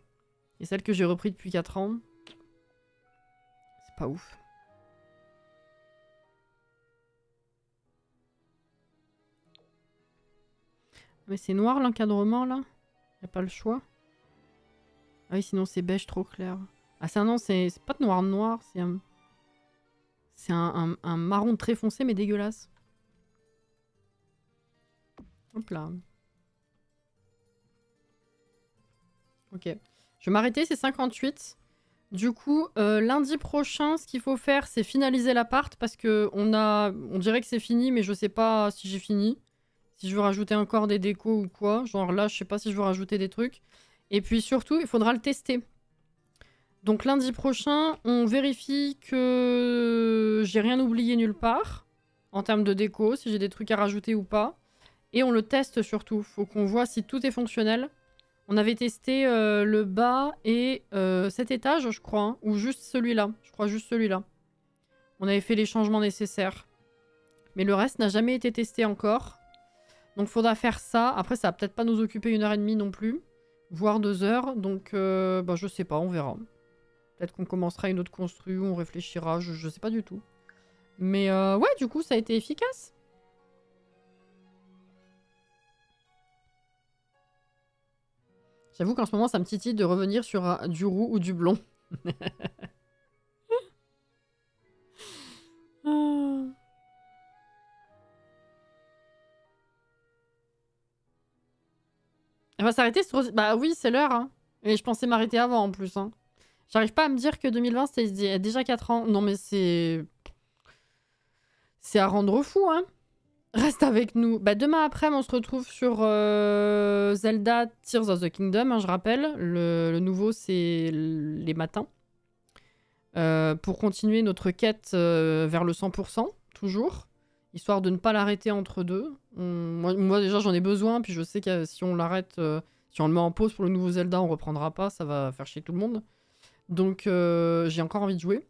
et celles que j'ai repris depuis 4 ans, c'est pas ouf. Mais c'est noir l'encadrement là? Y'a pas le choix? Ah oui, sinon c'est beige trop clair. Ah ça non, c'est pas de noir, c'est un marron très foncé mais dégueulasse. Hop là. Ok. Je vais m'arrêter, c'est 58. Du coup, lundi prochain, ce qu'il faut faire, c'est finaliser l'appart parce que on dirait que c'est fini, mais je sais pas si j'ai fini. Si je veux rajouter encore des décos ou quoi. Genre là, je sais pas si je veux rajouter des trucs. Et puis surtout, il faudra le tester. Donc lundi prochain, on vérifie que j'ai rien oublié nulle part en termes de déco, si j'ai des trucs à rajouter ou pas. Et on le teste surtout. Faut qu'on voit si tout est fonctionnel. On avait testé le bas et cet étage, je crois, hein, ou juste celui-là. Je crois juste celui-là. On avait fait les changements nécessaires. Mais le reste n'a jamais été testé encore. Donc faudra faire ça. Après, ça va peut-être pas nous occuper 1h30 non plus. Voire 2 heures. Donc, bah, je sais pas, on verra. Peut-être qu'on commencera une autre constru, on réfléchira, je sais pas du tout. Mais ouais, du coup, ça a été efficace. J'avoue qu'en ce moment, ça me titille de revenir sur du roux ou du blond. Ah. Elle va s'arrêter sur... Bah oui, c'est l'heure. Hein. Et je pensais m'arrêter avant en plus. Hein. J'arrive pas à me dire que 2020, c'était déjà 4 ans. Non mais c'est... C'est à rendre fou, hein. Reste avec nous. Bah demain après, on se retrouve sur Zelda Tears of the Kingdom, hein, je rappelle. Le nouveau, c'est les matins. Pour continuer notre quête vers le 100%, toujours. Histoire de ne pas l'arrêter entre deux. Moi déjà, j'en ai besoin. Puis je sais que si on l'arrête, si on le met en pause pour le nouveau Zelda, on reprendra pas. Ça va faire chier tout le monde. Donc j'ai encore envie de jouer.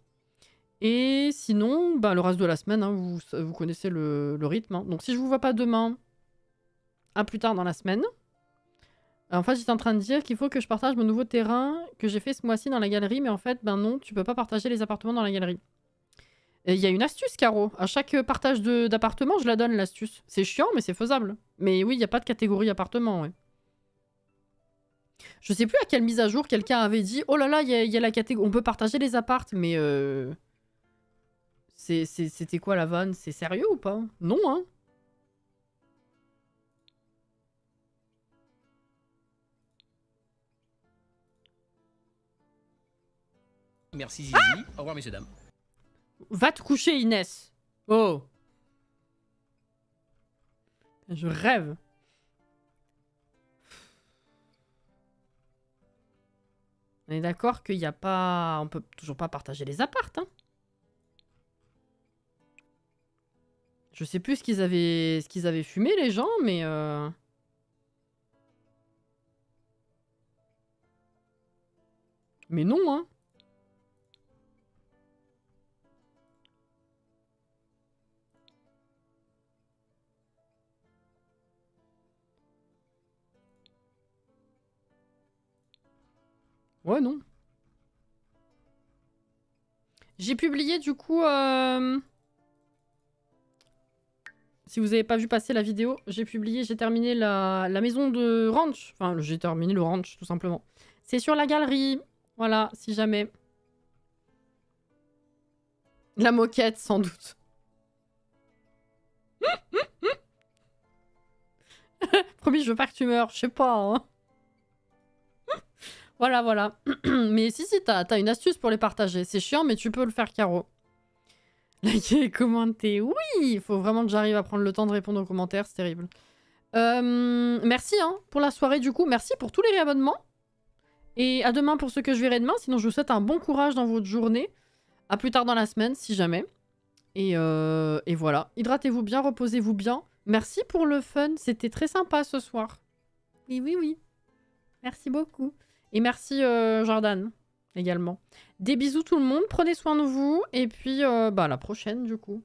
Et sinon, bah, le reste de la semaine, hein, vous connaissez le rythme. Hein. Donc si je vous vois pas demain, à plus tard dans la semaine. En fait, j'étais en train de dire qu'il faut que je partage mon nouveau terrain que j'ai fait ce mois-ci dans la galerie. Mais en fait, ben non, tu peux pas partager les appartements dans la galerie. Il y a une astuce, Caro. À chaque partage d'appartement, je la donne, l'astuce. C'est chiant, mais c'est faisable. Mais oui, il n'y a pas de catégorie appartement, ouais. Je sais plus à quelle mise à jour quelqu'un avait dit « Oh là là, il y a la catégorie... On peut partager les appartes, mais... C'était quoi la vanne? C'est sérieux ou pas? Non, hein? Merci Zizi. Au revoir messieurs dames. Va te coucher, Inès. Oh. Je rêve. On est d'accord qu'il n'y a pas... On peut toujours pas partager les appartes, hein. Je sais plus ce qu'ils avaient fumé, les gens, mais... Mais non, hein. Ouais, non. J'ai publié, du coup... Si vous n'avez pas vu passer la vidéo, j'ai terminé la maison de ranch. Enfin, j'ai terminé le ranch, tout simplement. C'est sur la galerie. Voilà, si jamais. La moquette, sans doute. Promis, je veux pas que tu meurs. Je sais pas, hein. Voilà, voilà. Mais si, t'as une astuce pour les partager. C'est chiant, mais tu peux le faire, Caro. Likez et commentez. Oui, il faut vraiment que j'arrive à prendre le temps de répondre aux commentaires. C'est terrible. Merci hein, pour la soirée, du coup. Merci pour tous les réabonnements. Et à demain pour ceux que je verrai demain. Sinon, je vous souhaite un bon courage dans votre journée. À plus tard dans la semaine, si jamais. Et voilà. Hydratez-vous bien, reposez-vous bien. Merci pour le fun. C'était très sympa ce soir. Oui, oui, oui. Merci beaucoup. Et merci Jordan également. Des bisous tout le monde, prenez soin de vous. Et puis bah, à la prochaine du coup.